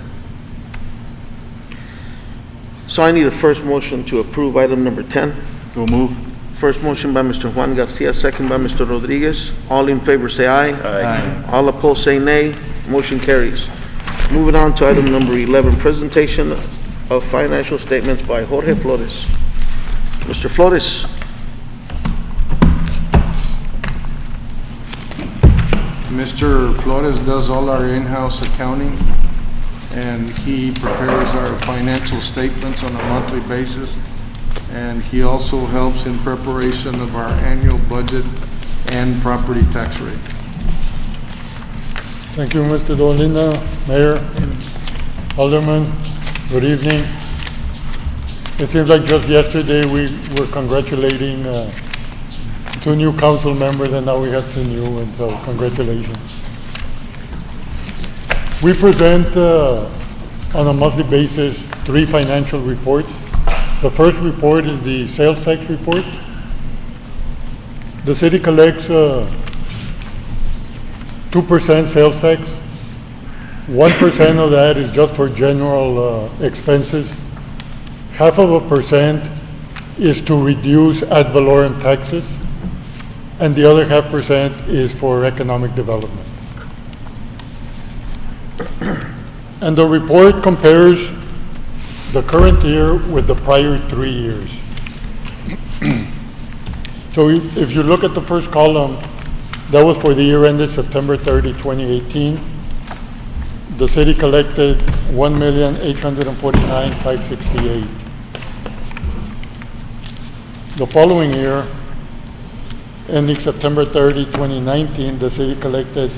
So I need a first motion to approve item number 10. So move. First motion by Mr. Juan Garcia, second by Mr. Rodriguez. All in favor say aye. Aye. All opposed say nay. Motion carries. Moving on to item number 11, presentation of financial statements by Jorge Flores. Mr. Flores. Mr. Flores does all our in-house accounting, and he prepares our financial statements on a monthly basis, and he also helps in preparation of our annual budget and property tax rate. Thank you, Mr. Dolina, Mayor, Alderman, good evening. It seems like just yesterday we were congratulating two new council members, and now we have two new, and so congratulations. We present on a monthly basis 3 financial reports. The first report is the sales tax report. The city collects 2% sales tax. 1% of that is just for general expenses. 0.5% is to reduce ad valorem taxes, and the other 0.5% is for economic development. And the report compares the current year with the prior 3 years. So if you look at the first column, that was for the year ended September 30, 2018. The city collected $1,849,568. The following year, ending September 30, 2019, the city collected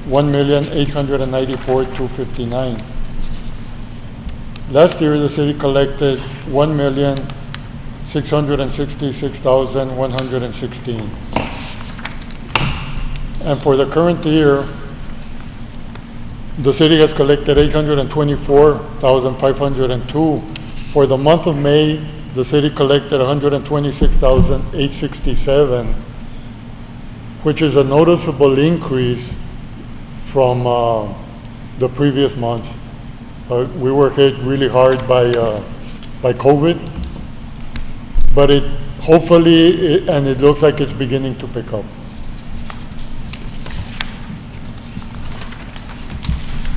$1,894,259. Last year, the city collected $1,666,116. And for the current year, the city has collected $824,502. For the month of May, the city collected $126,867, which is a noticeable increase from the previous months. We were hit really hard by COVID, but it looks like it's beginning to pick up.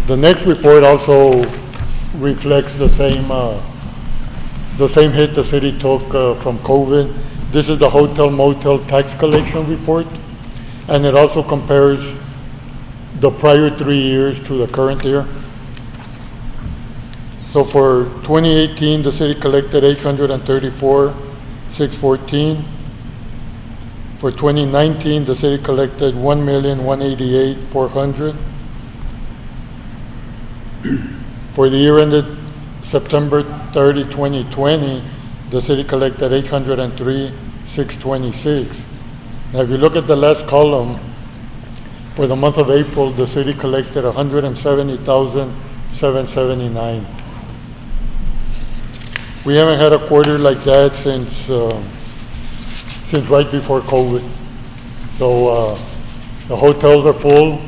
The next report also reflects the same hit the city took from COVID. This is the hotel motel tax collection report, and it also compares the prior 3 years to the current year. So for 2018, the city collected $834,614. For 2019, the city collected $1,188,400. For the year ended September 30, 2020, the city collected $803,626. Now, if you look at the last column, for the month of April, the city collected $170,779. We haven't had a quarter like that since right before COVID. So the hotels are full.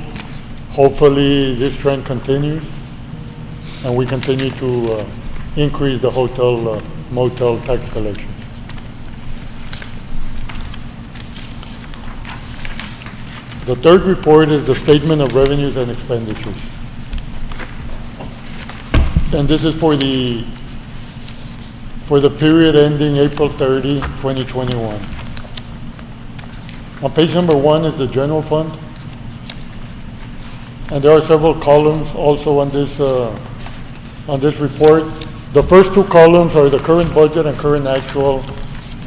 Hopefully, this trend continues, and we continue to increase the hotel motel tax collections. The third report is the statement of revenues and expenditures. And this is for the period ending April 30, 2021. On page number 1 is the general fund. And there are several columns also on this report. The first 2 columns are the current budget and current actual.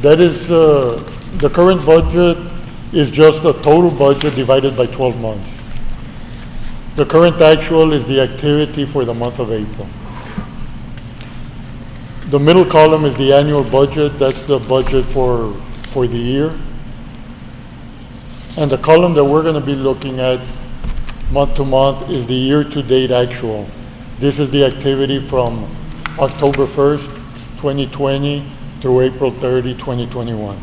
That is, the current budget is just the total budget divided by 12 months. The current actual is the activity for the month of April. The middle column is the annual budget. That's the budget for the year. And the column that we're going to be looking at month to month is the year-to-date actual. This is the activity from October 1st, 2020 through April 30, 2021.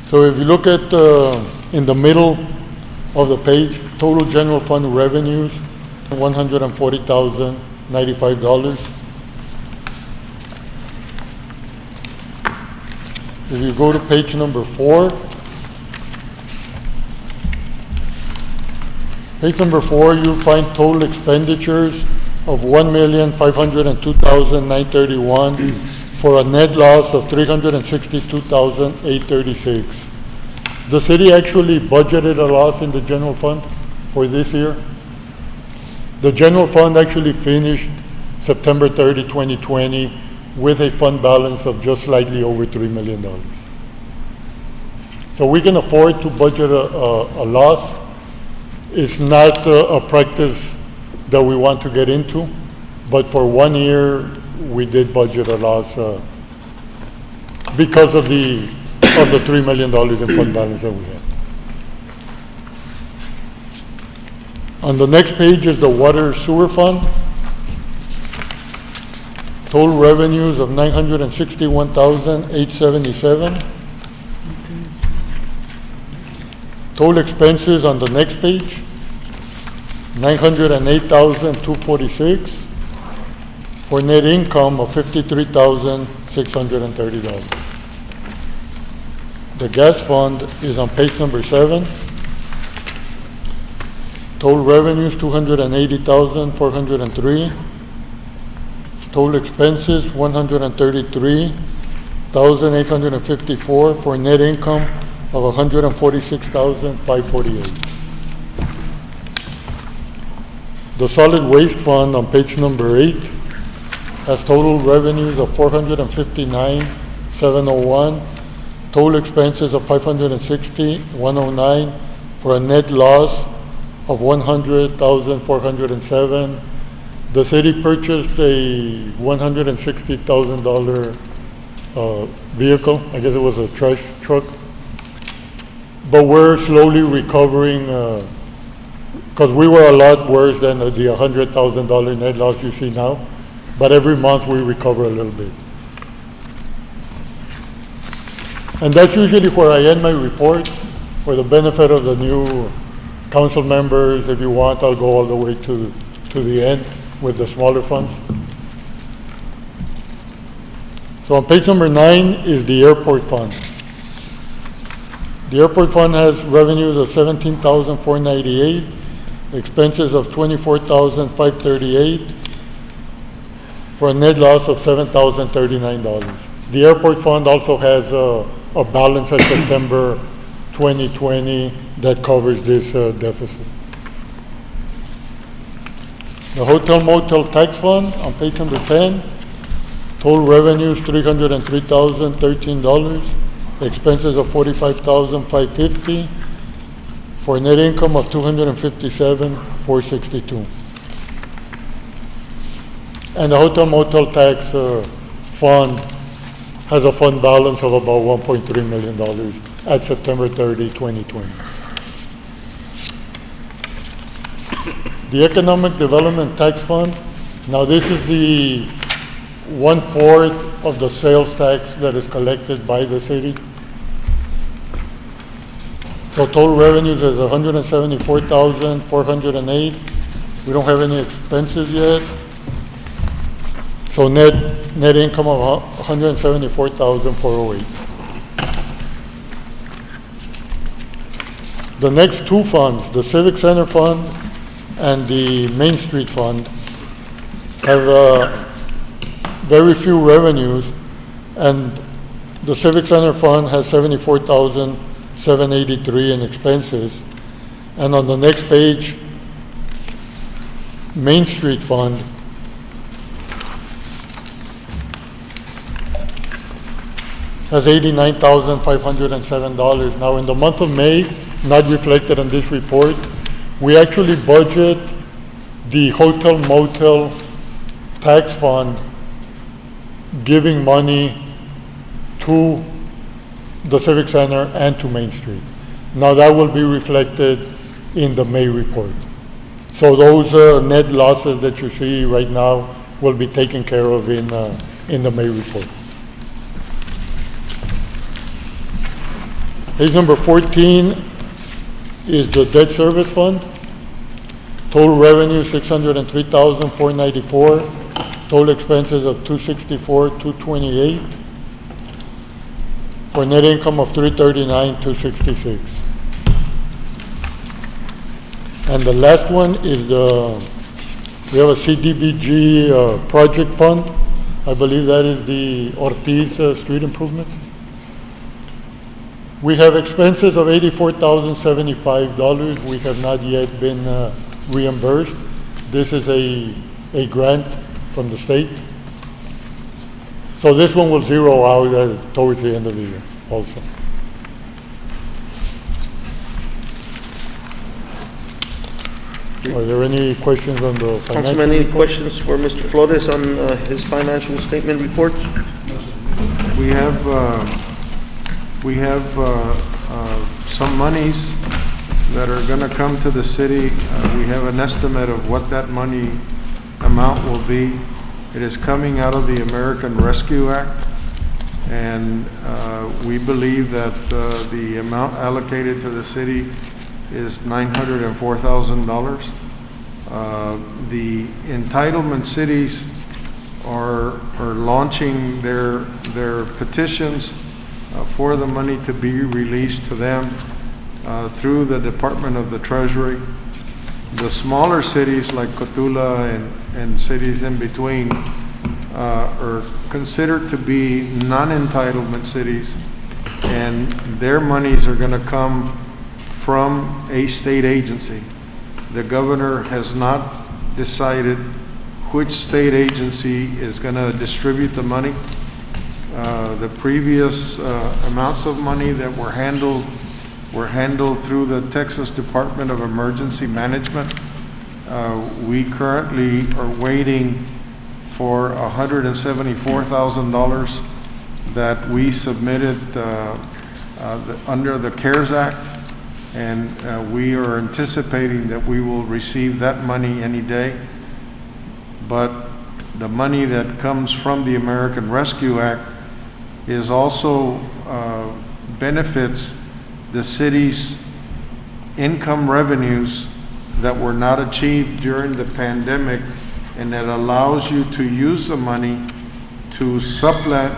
So if you look at in the middle of the page, total general fund revenues, $140,095. If you go to page number 4, page number 4, you find total expenditures of $1,502,931 for a net loss of $362,836. The city actually budgeted a loss in the general fund for this year. The general fund actually finished September 30, 2020 with a fund balance of just slightly over $3 million. So we can afford to budget a loss. It's not a practice that we want to get into, but for 1 year, we did budget a loss because of the $3 million in fund balance that we had. On the next page is the water sewer fund. Total revenues of $961,877. Total expenses on the next page, $908,246 for net income of $53,630. The gas fund is on page number 7. Total revenues, $280,403. Total expenses, $133,854 for net income of $146,548. The solid waste fund on page number 8 has total revenues of $459,701, total expenses of $560,109 for a net loss of $100,407. The city purchased a $160,000 vehicle. I guess it was a trash truck. But we're slowly recovering because we were a lot worse than the $100,000 net loss you see now. But every month we recover a little bit. And that's usually where I end my report for the benefit of the new council members. If you want, I'll go all the way to the end with the smaller funds. So on page number 9 is the airport fund. The airport fund has revenues of $17,498, expenses of $24,538 for a net loss of $7,039. The airport fund also has a balance at September 2020 that covers this deficit. The hotel motel tax fund on page number 10, total revenues $303,013, expenses of $45,550 for a net income of $257,462. And the hotel motel tax fund has a fund balance of about $1.3 million at September 30, 2020. The Economic Development Tax Fund, now this is the 1/4 of the sales tax that is collected by the city. So total revenues is $174,408. We don't have any expenses yet. So net income of $174,408. The next two funds, the Civic Center Fund and the Main Street Fund, have very few revenues, and the Civic Center Fund has $74,783 in expenses. And on the next page, Main Street Fund has $89,507. Now in the month of May, not reflected on this report, we actually budget the hotel motel tax fund giving money to the Civic Center and to Main Street. Now that will be reflected in the May report. So those net losses that you see right now will be taken care of in the May report. Page number 14 is the debt service fund. Total revenue $603,494. Total expenses of $264,228 for net income of $339,266. And the last one is we have a CDBG project fund. I believe that is the Ortiz street improvements. We have expenses of $84,075. We have not yet been reimbursed. This is a grant from the state. So this one will zero out towards the end of the year also. Are there any questions on the financial Councilman, any report? questions for Mr. Flores on his financial statement reports? We have some monies that are gonna come to the city. We have an estimate of what that money amount will be. It is coming out of the American Rescue Act, and we believe that the amount allocated to the city is $904,000. The entitlement cities are launching their petitions for the money to be released to them through the Department of the Treasury. The smaller cities like Cotulla and cities in between are considered to be non-entitlement cities, and their monies are gonna come from a state agency. The governor has not decided which state agency is gonna distribute the money. The previous amounts of money that were handled through the Texas Department of Emergency Management. We currently are waiting for $174,000 that we submitted under the CARES Act, and we are anticipating that we will receive that money any day. But the money that comes from the American Rescue Act is also benefits the city's income revenues that were not achieved during the pandemic, and that allows you to use the money to supplement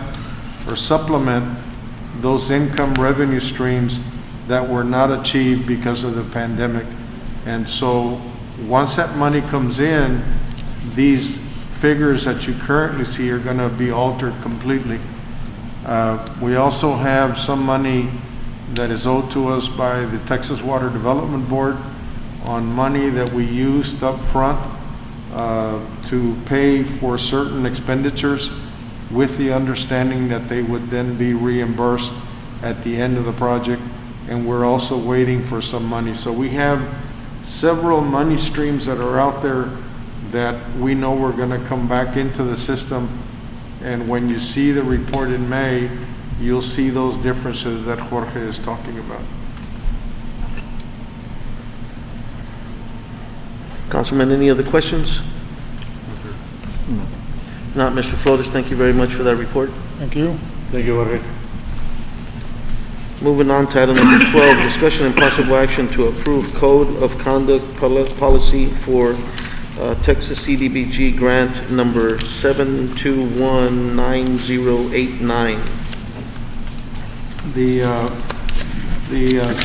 those income revenue streams that were not achieved because of the pandemic. And so once that money comes in, these figures that you currently see are going to be altered completely. We also have some money that is owed to us by the Texas Water Development Board on money that we used up front to pay for certain expenditures, with the understanding that they would then be reimbursed at the end of the project. And we're also waiting for some money. So we have several money streams that are out there that we know we're going to come back into the system. And when you see the report in May, you'll see those differences that Jorge is talking about. Councilman, any other questions? Not, Mr. Flores, thank you very much for that report. Thank you. Thank you, Jorge. Moving on to item number 12, discussion and possible action to approve Code of Conduct Policy for Texas CDBG grant number 7219089. The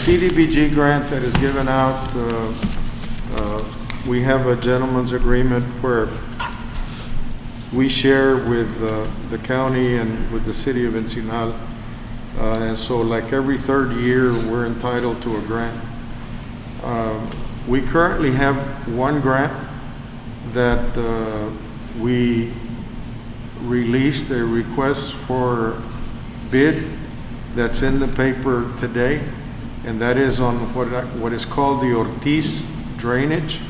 CDBG grant that is given out, we have a gentleman's agreement where we share with the county and with the city of Ensenada. And so like every third year, we're entitled to a grant. We currently have one grant that we released a request for bid that's in the paper today, and that is on what is called the Ortiz drainage.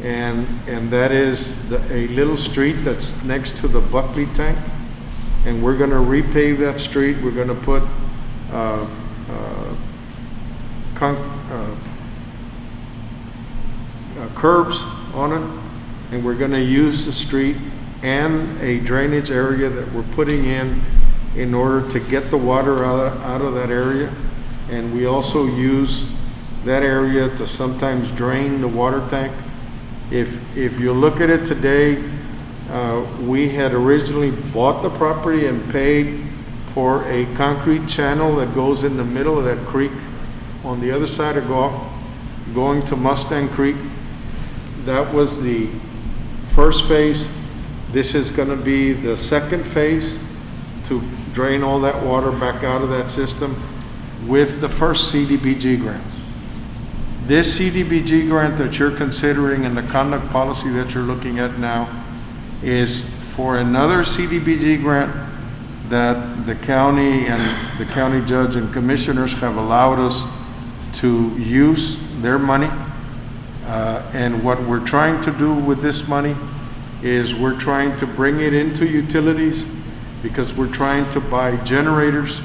And that is a little street that's next to the Buckley tank. And we're gonna repave that street. We're gonna put curbs on it, and we're gonna use the street and a drainage area that we're putting in order to get the water out of that area. And we also use that area to sometimes drain the water tank. If you look at it today, we had originally bought the property and paid for a concrete channel that goes in the middle of that creek on the other side of Gulf, going to Mustang Creek. That was the first phase. This is gonna be the second phase to drain all that water back out of that system with the first CDBG grant. This CDBG grant that you're considering and the conduct policy that you're looking at now is for another CDBG grant that the county and the county judge and commissioners have allowed us to use their money. And what we're trying to do with this money is we're trying to bring it into utilities because we're trying to buy generators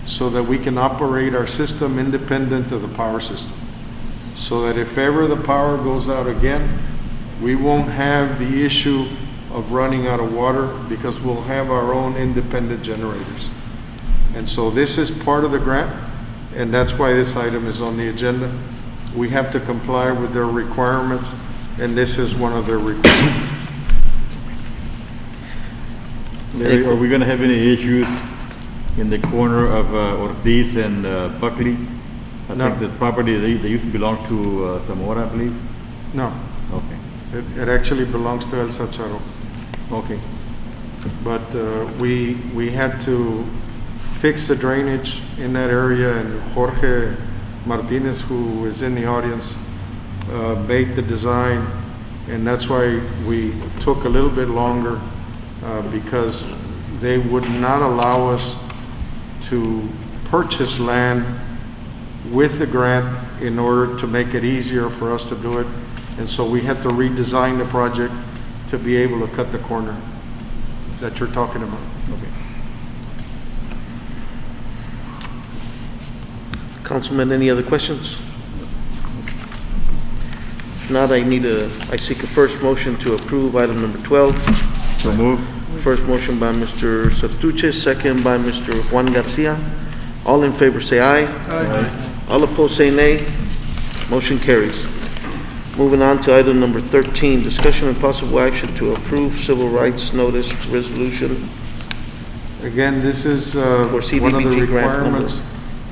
so that we can operate our system independent of the power system. So that if ever the power goes out again, we won't have the issue of running out of water because we'll have our own independent generators. And so this is part of the grant, and that's why this item is on the agenda. We have to comply with their requirements, and this is one of their requirements. Larry, are we gonna have any issues in the corner of Ortiz and Buckley? I No. think the property, they used to belong to Zamora, I believe. No, Okay, it actually belongs to El Sacharo. okay. But we had to fix the drainage in that area, and Jorge Martinez, who is in the audience, made the design, and that's why we took a little bit longer, because they would not allow us to purchase land with the grant in order to make it easier for us to do it. And so we had to redesign the project to be able to cut the corner that you're talking about. Okay. Councilman, any other questions? If not, I seek a first motion to approve item number 12. So move. First motion by Mr. Sertuche, second by Mr. Juan Garcia. All in favor say aye. Aye. All opposed say nay. Motion carries. Moving on to item number 13, discussion and possible action to approve civil rights notice resolution. Again, this is For one of the CDBG grant number. requirements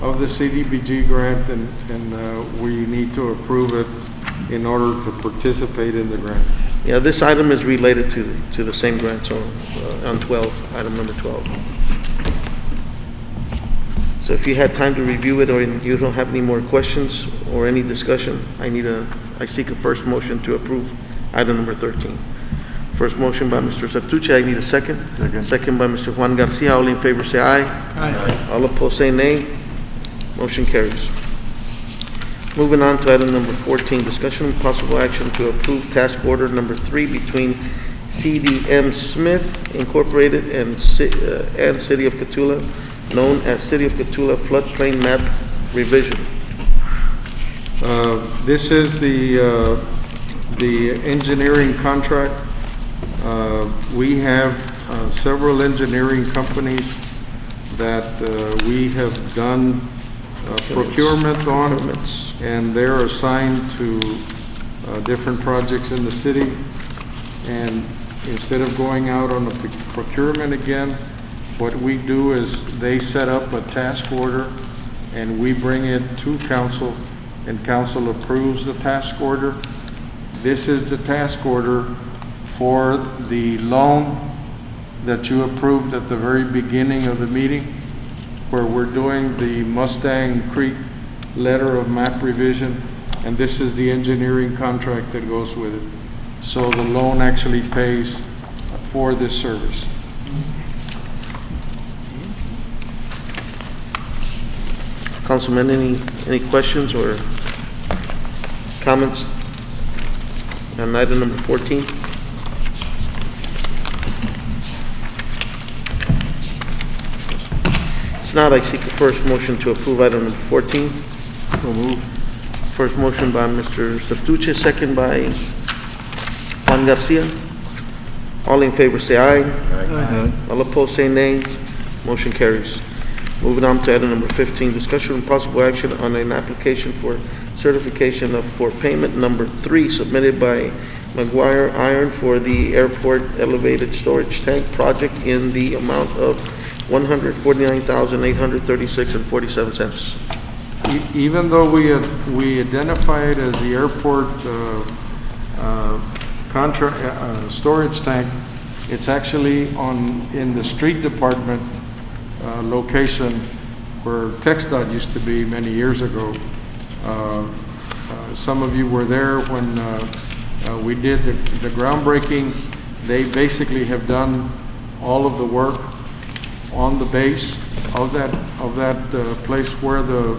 of the CDBG grant, and we need to approve it in order to participate in the grant. Yeah, this item is related to the same grant, so on 12, item number 12. So if you had time to review it or you don't have any more questions or any discussion, I seek a first motion to approve item number 13. First motion by Mr. Sertuche, I need a second. Second. Second by Mr. Juan Garcia, all in favor say aye. Aye. All opposed say nay. Motion carries. Moving on to item number 14, discussion and possible action to approve task order number 3 between CDM Smith Incorporated and City of Cotulla, known as City of Cotulla Floodplain Map Revision. This is the engineering contract. We have several engineering companies that we have done procurement on, Procurements. and they're assigned to different projects in the city. And instead of going out on the procurement again, what we do is they set up a task order and we bring it to council, and council approves the task order. This is the task order for the loan that you approved at the very beginning of the meeting, where we're doing the Mustang Creek letter of map revision, and this is the engineering contract that goes with it. So the loan actually pays for this service. Councilman, any questions or comments on item number 14? If not, I seek a first motion to approve item number 14. So move. First motion by Mr. Sertuche, second by Juan Garcia. All in favor say aye. Aye. All opposed say nay. Motion carries. Moving on to item number 15, discussion and possible action on an application for certification for payment number 3 submitted by McGuire Iron for the airport elevated storage tank project in the amount of $149,836.47. Even though we identify it as the airport storage tank, it's actually in the street department location where TxDOT used to be many years ago. Some of you were there when we did the groundbreaking. They basically have done all of the work on the base of that place where the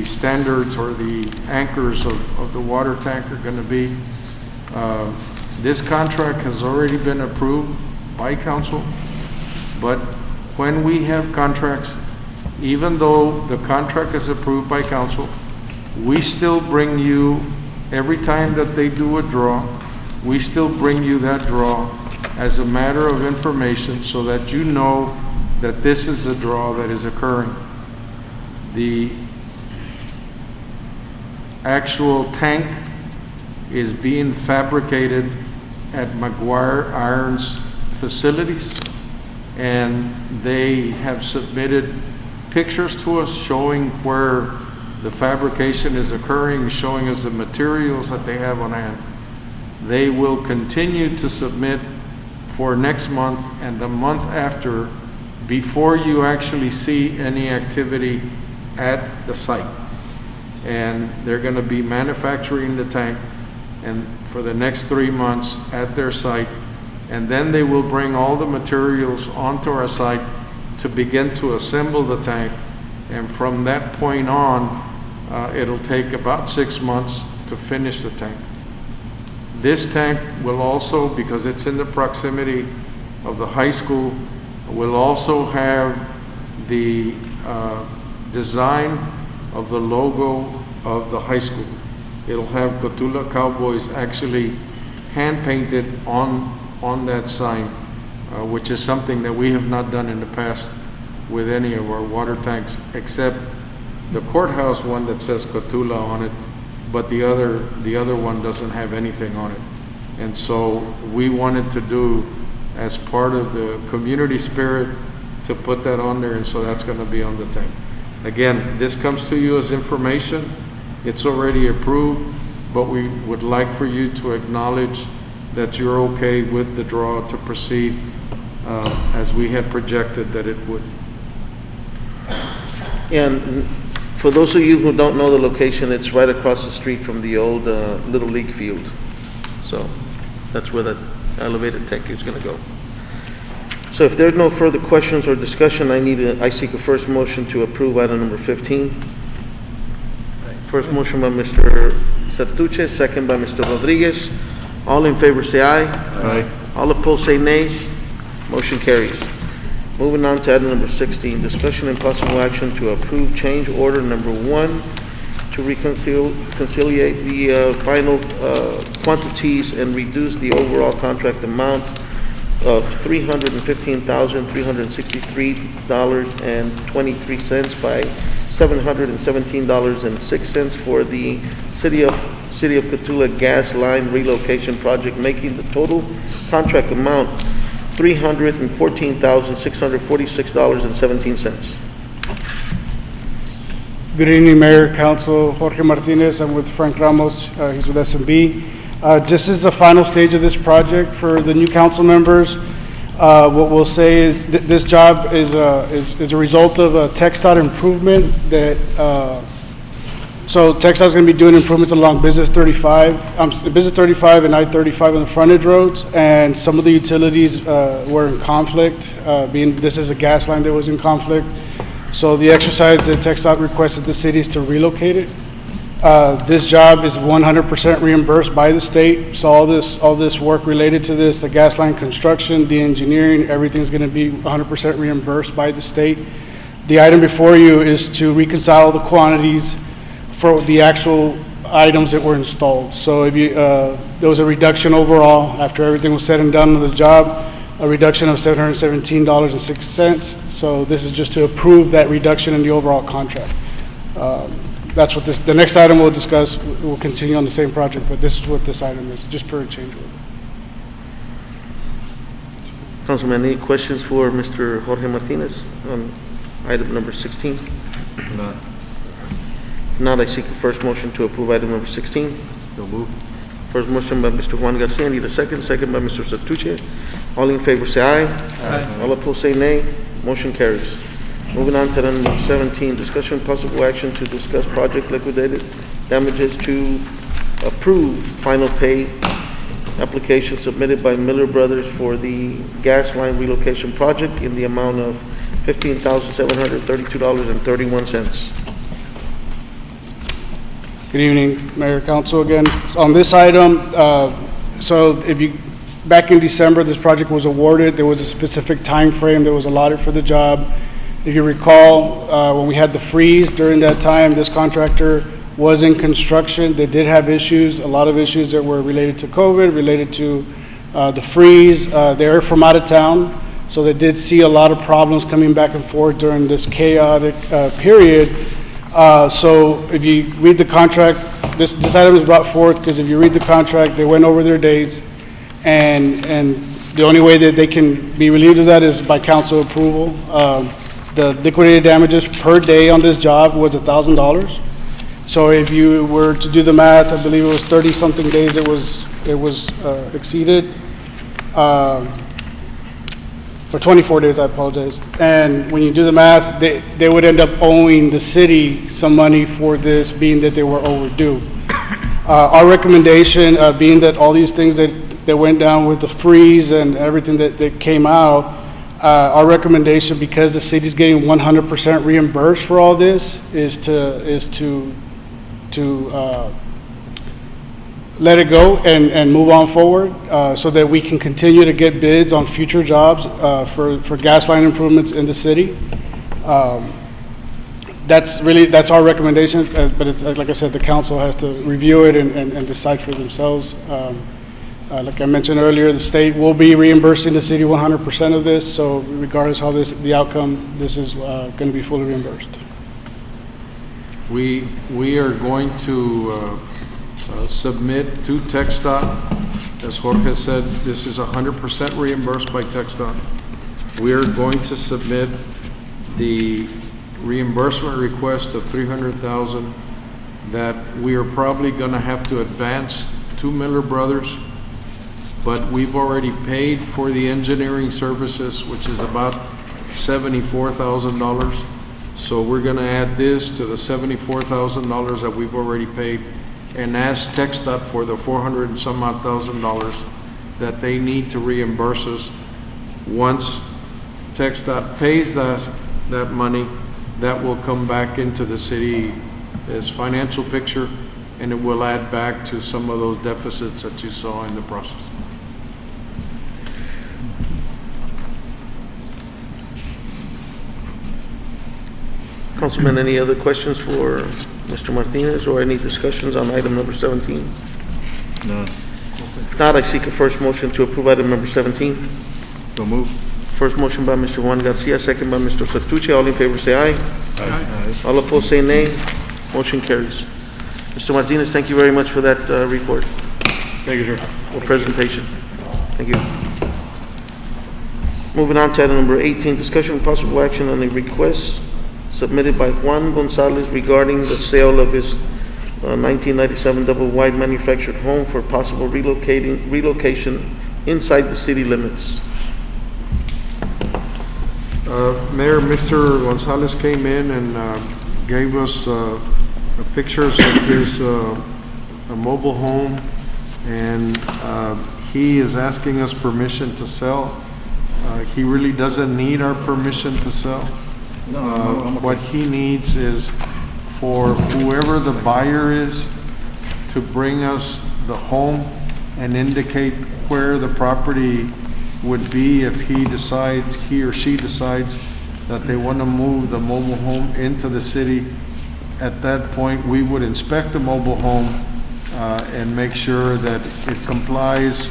standards or the anchors of the water tank are going to be. This contract has already been approved by council, but when we have contracts, even though the contract is approved by council, we still bring you, every time that they do a draw, we still bring you that draw as a matter of information so that you know that this is a draw that is occurring. The actual tank is being fabricated at McGuire Iron's facilities, and they have submitted pictures to us showing where the fabrication is occurring, showing us the materials that they have on hand. They will continue to submit for next month and the month after before you actually see any activity at the site. And they're going to be manufacturing the tank and for the next 3 months at their site, and then they will bring all the materials onto our site to begin to assemble the tank, and from that point on it'll take about 6 months to finish the tank. This tank will also, because it's in the proximity of the high school, will also have the design of the logo of the high school. It'll have Cotulla Cowboys actually hand painted on that sign, which is something that we have not done in the past with any of our water tanks, except the courthouse one that says Cotulla on it, but the other one doesn't have anything on it. And so we wanted to do, as part of the community spirit, to put that on there, and so that's going to be on the tank. Again, this comes to you as information. It's already approved, but we would like for you to acknowledge that you're okay with the draw to proceed as we had projected that it would. And for those of you who don't know the location, it's right across the street from the old Little League field. So that's where that elevated tank is going to go. So if there are no further questions or discussion, I seek a first motion to approve item number 15. First motion by Mr. Sertuche, second by Mr. Rodriguez. All in favor say aye. Aye. All opposed say nay. Motion carries. Moving on to item number 16, discussion and possible action to approve change order number 1 to reconciliate the final quantities and reduce the overall contract amount of $315,363.23 by $717.06 for the City of Cotulla gas line relocation project, making the total contract amount $314,646.17. Good evening, Mayor, Council. Jorge Martinez. I'm with Frank Ramos. He's with SMB. Just as the final stage of this project for the new council members, what we'll say is this job is a result of a TxDOT improvement that, so TxDOT is going to be doing improvements along Business 35 and I-35 on the frontage roads, and some of the utilities were in conflict, being this is a gas line that was in conflict. So the exercise that TxDOT requested the cities to relocate it. This job is 100% reimbursed by the state. So all this work related to this, the gas line construction, the engineering, everything's going to be 100% reimbursed by the state. The item before you is to reconcile the quantities for the actual items that were installed. So if you, there was a reduction overall after everything was said and done on the job, a reduction of $717.06. So this is just to approve that reduction in the overall contract. That's what the next item we'll discuss. We'll continue on the same project, but this is what this item is, just for a change order. Councilman, any questions for Mr. Jorge Martinez on item number 16? None. Not, I seek a first motion to approve item number 16. So move. First motion by Mr. Juan Garcia, need a second. Second by Mr. Cotulla. All in favor say aye. Aye. All opposed say nay. Motion carries. Moving on to item number 17, discussion and possible action to discuss project liquidated damages to approve final pay application submitted by Miller Brothers for the gas line relocation project in the amount of $15,732.31. Good evening, Mayor, Council again. On this item, so back in December, this project was awarded. There was a specific time frame that was allotted for the job. If you recall, when we had the freeze during that time, this contractor was in construction. They did have issues, a lot of issues that were related to COVID, related to the freeze. They're from out of town, so they did see a lot of problems coming back and forth during this chaotic period. So if you read the contract, this item is brought forth because if you read the contract, they went over their days, and the only way that they can be relieved of that is by council approval. The liquidated damages per day on this job was $1,000. So if you were to do the math, I believe it was 30-something days it was exceeded. For 24 days, I apologize. And when you do the math, they would end up owing the city some money for this, being that they were overdue. Our recommendation, being that all these things that went down with the freeze and everything that came out, our recommendation, because the city's getting 100% reimbursed for all this, is to let it go and move on forward, so that we can continue to get bids on future jobs for gas line improvements in the city. That's our recommendation, but it's, like I said, the council has to review it and decide for themselves. Like I mentioned earlier, the state will be reimbursing the city 100% of this, so regardless how the outcome, this is going to be fully reimbursed. We are going to submit to TxDOT. As Jorge said, this is 100% reimbursed by TxDOT. We are going to submit the reimbursement request of $300,000 that we are probably going to have to advance to Miller Brothers, but we've already paid for the engineering services, which is about $74,000. So we're going to add this to the $74,000 that we've already paid and ask TxDOT for the $400 and some odd thousand that they need to reimburse us. Once TxDOT pays that money, that will come back into the city as financial picture, and it will add back to some of those deficits that you saw in the process. Councilman, any other questions for Mr. Martinez or any discussions on item number 17? None. If not, I seek a first motion to approve item number 17. So move. First motion by Mr. Juan Garcia, second by Mr. Cotulla. All in favor say aye. Aye. All opposed say nay. Motion carries. Mr. Martinez, thank you very much for that report Thank you, sir. or presentation. Thank you. Moving on to item number 18, discussion and possible action on a request submitted by Juan Gonzalez regarding the sale of his 1997 double-wide manufactured home for possible relocation inside the city limits. Mayor, Mr. Gonzalez came in and gave us pictures of his a mobile home, and he is asking us permission to sell. He really doesn't need our permission to sell. What he needs is for whoever the buyer is to bring us the home and indicate where the property would be if he or she decides that they want to move the mobile home into the city. At that point, we would inspect the mobile home and make sure that it complies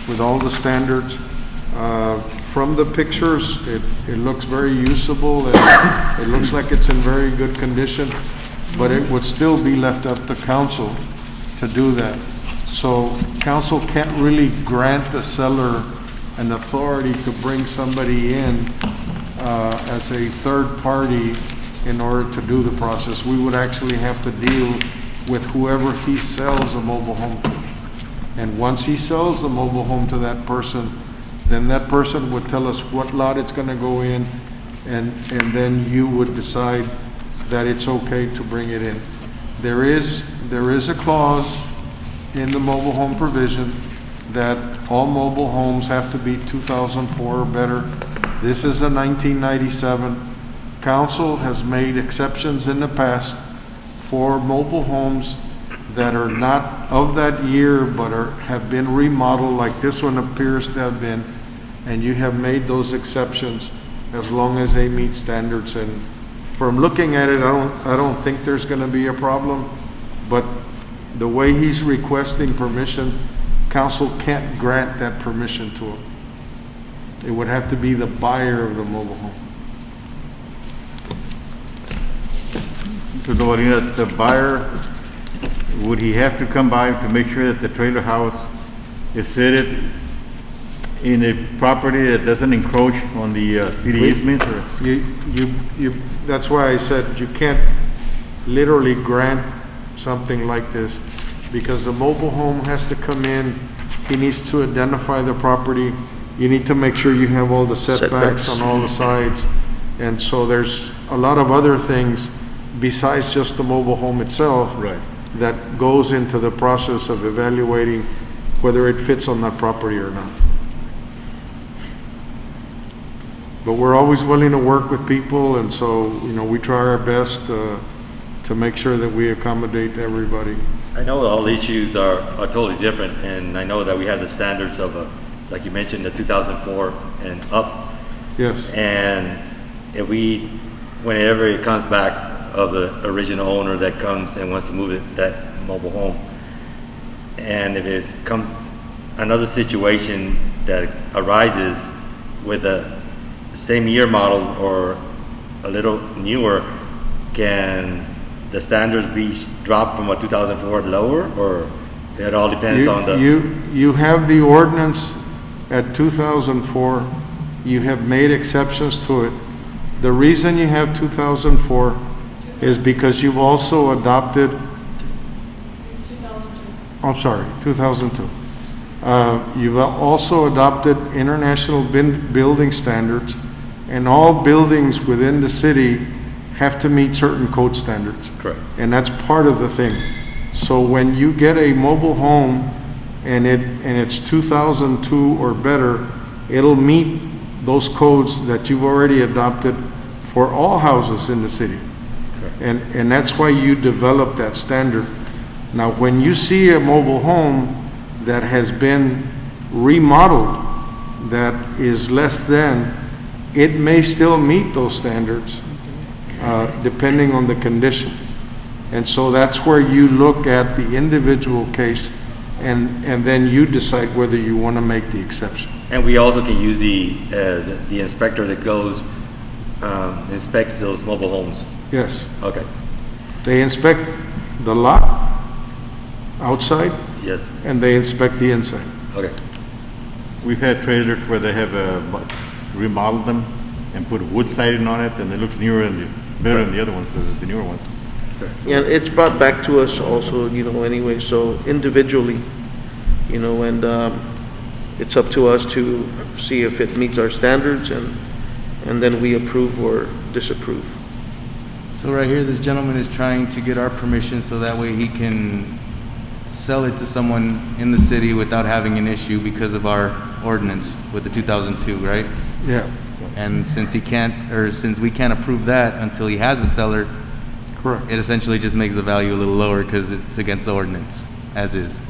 with all the standards. From the pictures, it looks very usable, and it looks like it's in very good condition, but it would still be left up to council to do that. So council can't really grant the seller an authority to bring somebody in as a third party in order to do the process. We would actually have to deal with whoever he sells a mobile home to. And once he sells the mobile home to that person, then that person would tell us what lot it's gonna go in, and then you would decide that it's okay to bring it in. There is a clause in the mobile home provision that all mobile homes have to be 2004 or better. This is a 1997. Council has made exceptions in the past for mobile homes that are not of that year but have been remodeled, like this one appears to have been, and you have made those exceptions as long as they meet standards. And from looking at it, I don't think there's gonna be a problem, but the way he's requesting permission, council can't grant that permission to him. It would have to be the buyer of the mobile home. So the buyer, would he have to come by to make sure that the trailer house is fitted in a property that doesn't encroach on the city easements? Or? That's why I said you can't literally grant something like this, because the mobile home has to come in, he needs to identify the property, you need to make sure you have all the setbacks on all the sides, and so there's a lot of other things besides just the mobile home itself. Right. That goes into the process of evaluating whether it fits on that property or not. But we're always willing to work with people, and so, we try our best to make sure that we accommodate everybody. I know all the issues are totally different, and I know that we have the standards of, like you mentioned, the 2004 and up. Yes. And if whenever it comes back of the original owner that comes and wants to move that mobile home, and if it comes another situation that arises with a same year model or a little newer, can the standards be dropped from a 2004 lower, or it all depends on the... You have the ordinance at 2004, you have made exceptions to it. The reason you have 2004 is because you've also adopted... It's 2002. I'm sorry, 2002. You've also adopted international building standards, and all buildings within the city have to meet certain code standards. Correct. And that's part of the thing. So when you get a mobile home and it's 2002 or better, it'll meet those codes that you've already adopted for all houses in the city. And that's why you develop that standard. Now, when you see a mobile home that has been remodeled, that is less than, it may still meet those standards, depending on the condition. And so that's where you look at the individual case, and then you decide whether you want to make the exception. And we also can use the inspector that goes, inspects those mobile homes. Yes. Okay. They inspect the lot outside. Yes. And they inspect the inside. Okay. We've had trailers where they have remodeled them and put wood siding on it, and it looks newer and better than the other ones, the newer ones. Yeah, it's brought back to us also, anyway, so individually, and it's up to us to see if it meets our standards, and then we approve or disapprove. So right here, this gentleman is trying to get our permission so that way he can sell it to someone in the city without having an issue because of our ordinance with the 2002, right? Yeah. And since we can't approve that until he has a seller, correct, it essentially just makes the value a little lower because it's against the ordinance, as is.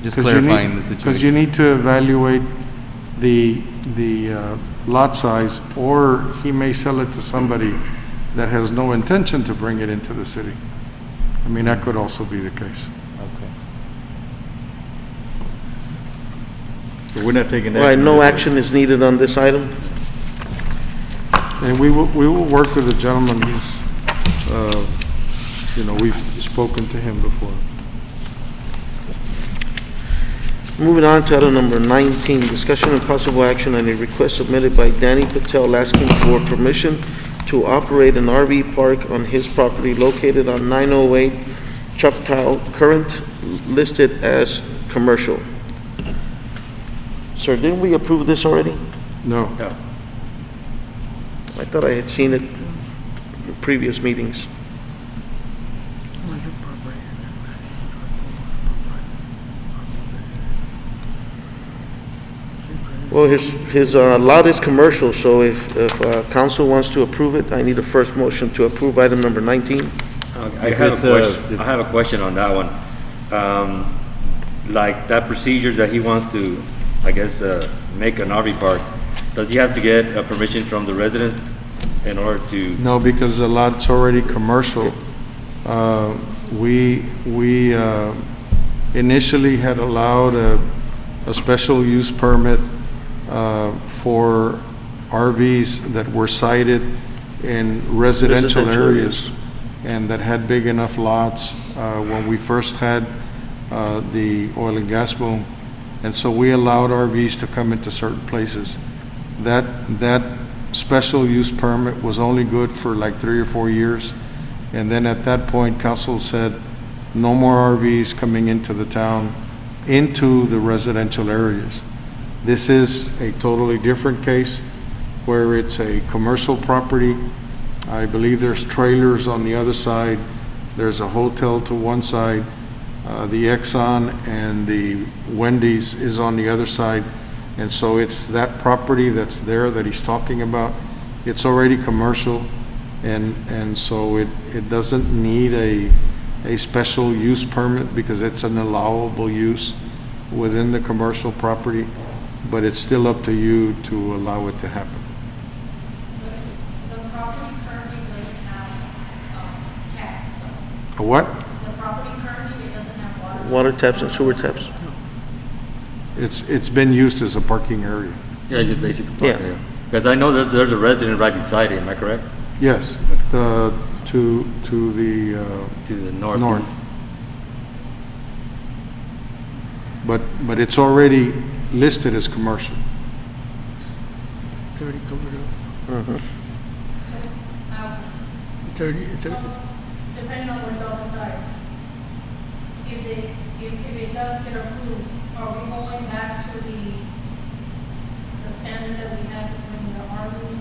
Just clarifying the situation. Because you need to evaluate the lot size, or he may sell it to somebody that has no intention to bring it into the city. I mean, that could also be the case. Okay. So we're not taking that. Right, no action is needed on this item. And we will work with the gentleman. He's, we've spoken to him before. Moving on to item number 19, discussion and possible action on a request submitted by Danny Patel asking for permission to operate an RV park on his property located on 908 Choctaw, current listed as commercial. Sir, didn't we approve this already? No. No. I thought I had seen it in previous meetings. Well, his lot is commercial, so if council wants to approve it, I need a first motion to approve item number 19. I have a question on that one. Like that procedure that he wants to, I guess, make an RV park, does he have to get a permission from the residents in order to? No, because the lot's already commercial. We initially had allowed a special use permit for RVs that were sited in residential areas and that had big enough lots when we first had the oil and gas boom. And so we allowed RVs to come into certain places. That special use permit was only good for like 3 or 4 years. And then at that point, council said, no more RVs coming into the town, into the residential areas. This is a totally different case where it's a commercial property. I believe there's trailers on the other side. There's a hotel to one side. The Exxon and the Wendy's is on the other side. And so it's that property that's there that he's talking about. It's already commercial. And so it doesn't need a special use permit because it's an allowable use within the commercial property, but it's still up to you to allow it to happen. The property currently doesn't have taps though. A what? The property currently, it doesn't have water. Water taps and sewer taps. It's been used as a parking area. Yeah, just basically. Yeah. Because I know that there's a resident right beside it, am I correct? Yes, to the To the north. north. But it's already listed as commercial. It's already covered up. It's already, it's Depending on what y'all decide. If it does get approved, are we going back to the standard that we had when the RVs,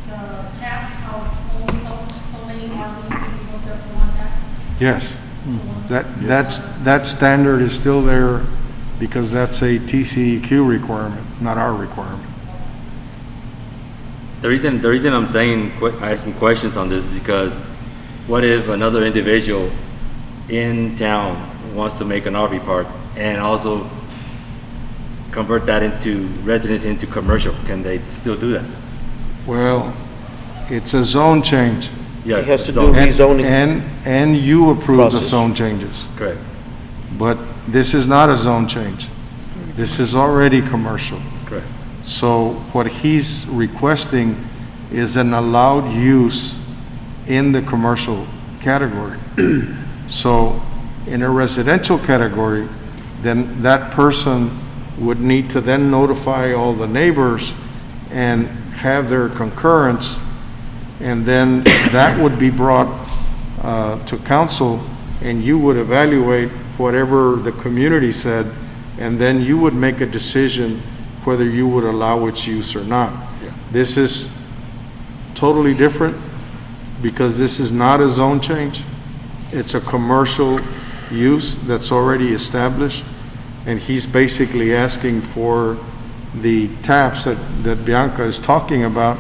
the taps, how it's only so many RVs can be hooked up to one tap? Yes, that standard is still there because that's a TCEQ requirement, not our requirement. The reason I'm saying, asking questions on this is because what if another individual in town wants to make an RV park and also convert that into residence into commercial? Can they still do that? Well, it's a zone change. Yeah, He has to so- do rezoning. And you approve the Process. zone changes. Correct. But this is not a zone change. This is already commercial. Correct. So what he's requesting is an allowed use in the commercial category. So in a residential category, then that person would need to then notify all the neighbors and have their concurrence, and then that would be brought to council, and you would evaluate whatever the community said, and then you would make a decision whether you would allow its use or not. Yeah. This is totally different because this is not a zone change. It's a commercial use that's already established, and he's basically asking for the taps that Bianca is talking about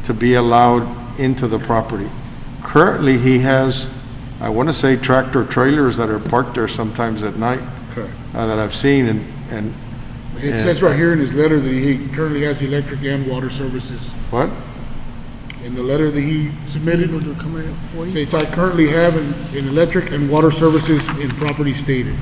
to be allowed into the property. Currently, he has, I want to say, tractor trailers that are parked there sometimes at night. Correct. That I've seen, and It says right here in his letter that he currently has electric and water services. what? In the letter that he submitted, people to come in at 40. states, I currently have an electric and water services in property stated.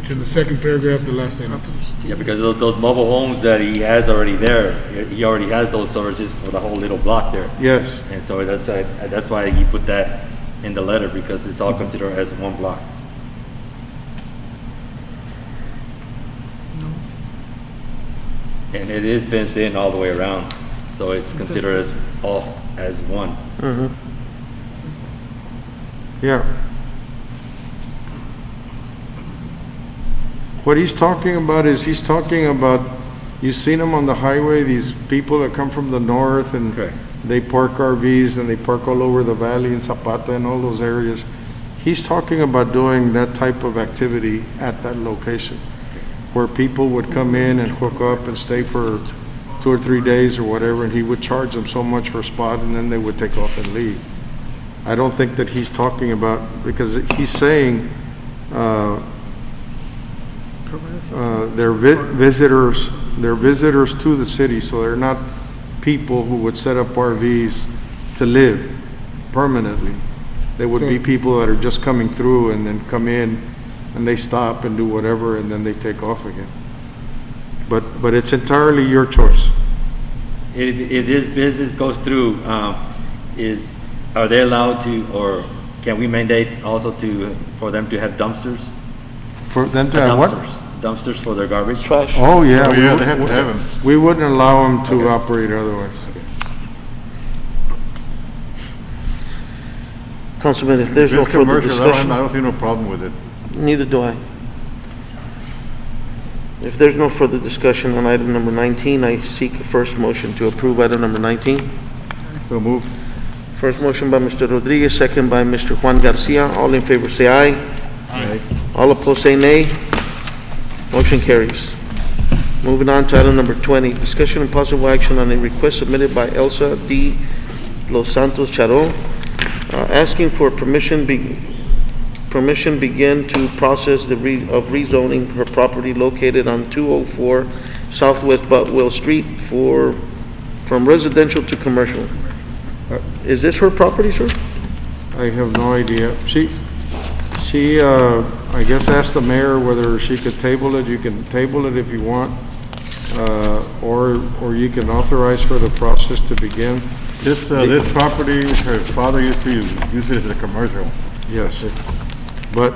It's in the second paragraph, the last sentence. Yeah, because those mobile homes that he has already there, he already has those services for the whole little block there. Yes. And so that's why he put that in the letter, because it's all considered as one block. And it is fenced in all the way around, so it's considered as all as one. Yeah. What he's talking about is, he's talking about, you've seen them on the highway, these people that come from the north and Correct. they park RVs and they park all over the valley in Zapata and all those areas. He's talking about doing that type of activity at that location, where people would come in and hook up and stay for 2 or 3 days or whatever, and he would charge them so much for a spot, and then they would take off and leave. I don't think that he's talking about, because he's saying, they're visitors to the city, so they're not people who would set up RVs to live permanently. They would be people that are just coming through and then come in and they stop and do whatever and then they take off again. But it's entirely your choice. If this business goes through, are they allowed to, or can we mandate also for them to have dumpsters? For them to have what? Dumpsters for their garbage? Trash. Oh, yeah. Oh, yeah, they have to have them. We wouldn't allow them to operate otherwise. Councilman, if there's no It's further commercial, I discussion, don't see no problem with it. neither do I. If there's no further discussion on item number 19, I seek a first motion to approve item number 19. So move. First motion by Mr. Rodriguez, second by Mr. Juan Garcia. All in favor say aye. Aye. All opposed say nay. Motion carries. Moving on to item number 20, discussion and possible action on a request submitted by Elsa D. Los Santos Charo, asking for permission begin to process of rezoning her property located on 204 Southwest Butwell Street from residential to commercial. Is this her property, sir? I have no idea. She, I guess, asked the mayor whether she could table it. You can table it if you want, or you can authorize for the process to begin. This property, her father used to use it as a commercial. Yes. But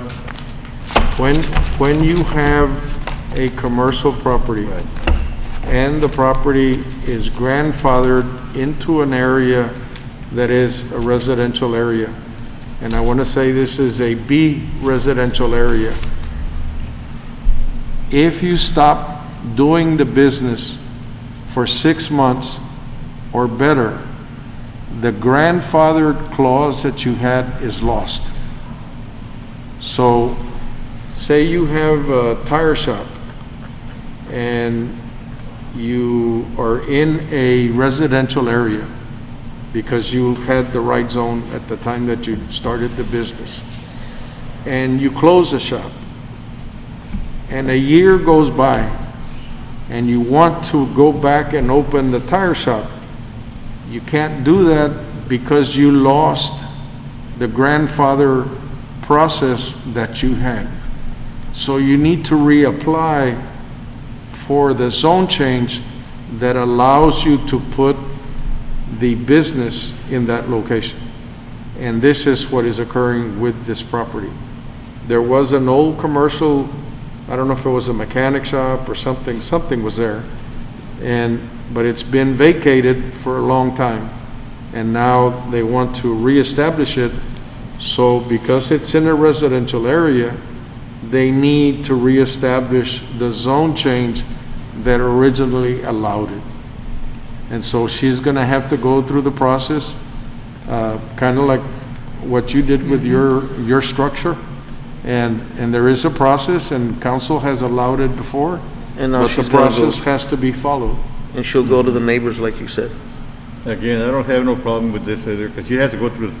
when you have a commercial property and the property is grandfathered into an area that is a residential area, and I want to say this is a B residential area, if you stop doing the business for 6 months or better, the grandfathered clause that you had is lost. So, say you have a tire shop and you are in a residential area because you had the right zone at the time that you started the business, and you close the shop, and a year goes by, and you want to go back and open the tire shop, you can't do that because you lost the grandfather process that you had. So you need to reapply for the zone change that allows you to put the business in that location. And this is what is occurring with this property. There was an old commercial, I don't know if it was a mechanic shop or something was there, but it's been vacated for a long time, and now they want to reestablish it. So because it's in a residential area, they need to reestablish the zone change that originally allowed it. And so she's gonna have to go through the process, kind of like what you did with your structure. And there is a process, and council has allowed it before, And now but the she's gonna go, process has to be followed. and she'll go to the neighbors like you said. Again, I don't have no problem with this either, because you have to go through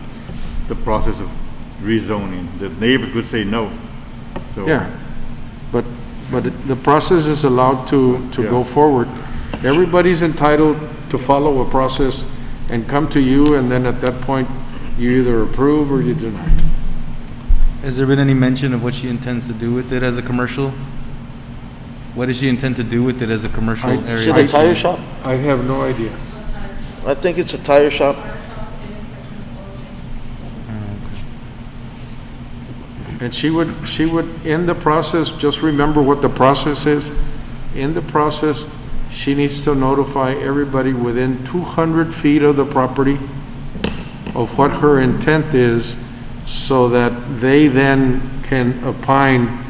the process of rezoning. The neighbors would say no. So, Yeah, but the process is allowed to Yeah. go forward. Everybody's entitled to follow a process and come to you, and then at that point, you either approve or you deny. Has there been any mention of what she intends to do with it as a commercial? What does she intend to do with it as a commercial area? Is it a tire shop? I have no idea. I think it's a tire shop. And she would, in the process, just remember what the process is. In the process, she needs to notify everybody within 200 feet of the property of what her intent is, so that they then can opine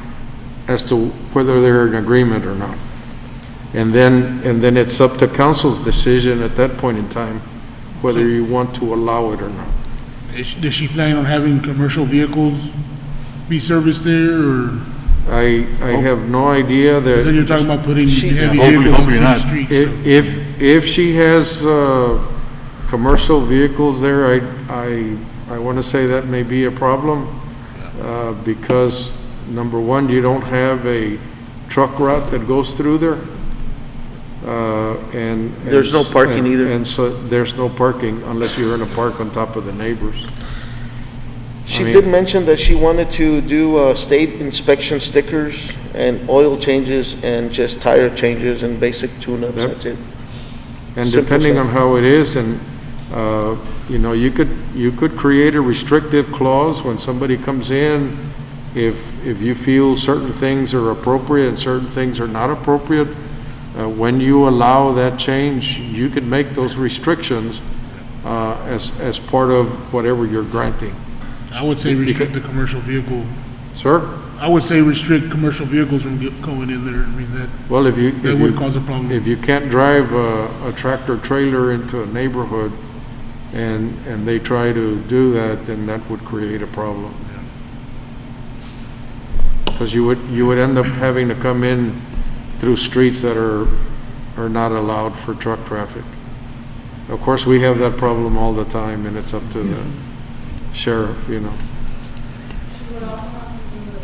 as to whether they're in agreement or not. And then it's up to council's decision at that point in time, whether you want to allow it or not. Does she plan on having commercial vehicles be serviced there, or? I have no idea that. Then you're talking about putting heavy Hopefully vehicles on not. the streets. so- If she has commercial vehicles there, I want to say that may be a problem, because number one, you don't have a truck route that goes through there. And There's no parking either. And so there's no parking unless you're going to park on top of the neighbors. She I mean- did mention that she wanted to do state inspection stickers and oil changes and just tire changes and basic tune-ups, Yep. that's it. And Simple depending stuff. on how it is, and, you know, you could create a restrictive clause when somebody comes in. If you feel certain things are appropriate and certain things are not appropriate, when you allow that change, you can make those restrictions as part of whatever you're granting. I would say restrict the commercial vehicle. Sir? I would say restrict commercial vehicles from going in there. I mean, Well, if that would cause a problem. If you can't drive a tractor trailer into a neighborhood and they try to do that, then that would create a problem. Because you would end up having to come in through streets that are not allowed for truck traffic. Of course, we have that problem all the time, and it's up to the sheriff, you know. She would also have to do the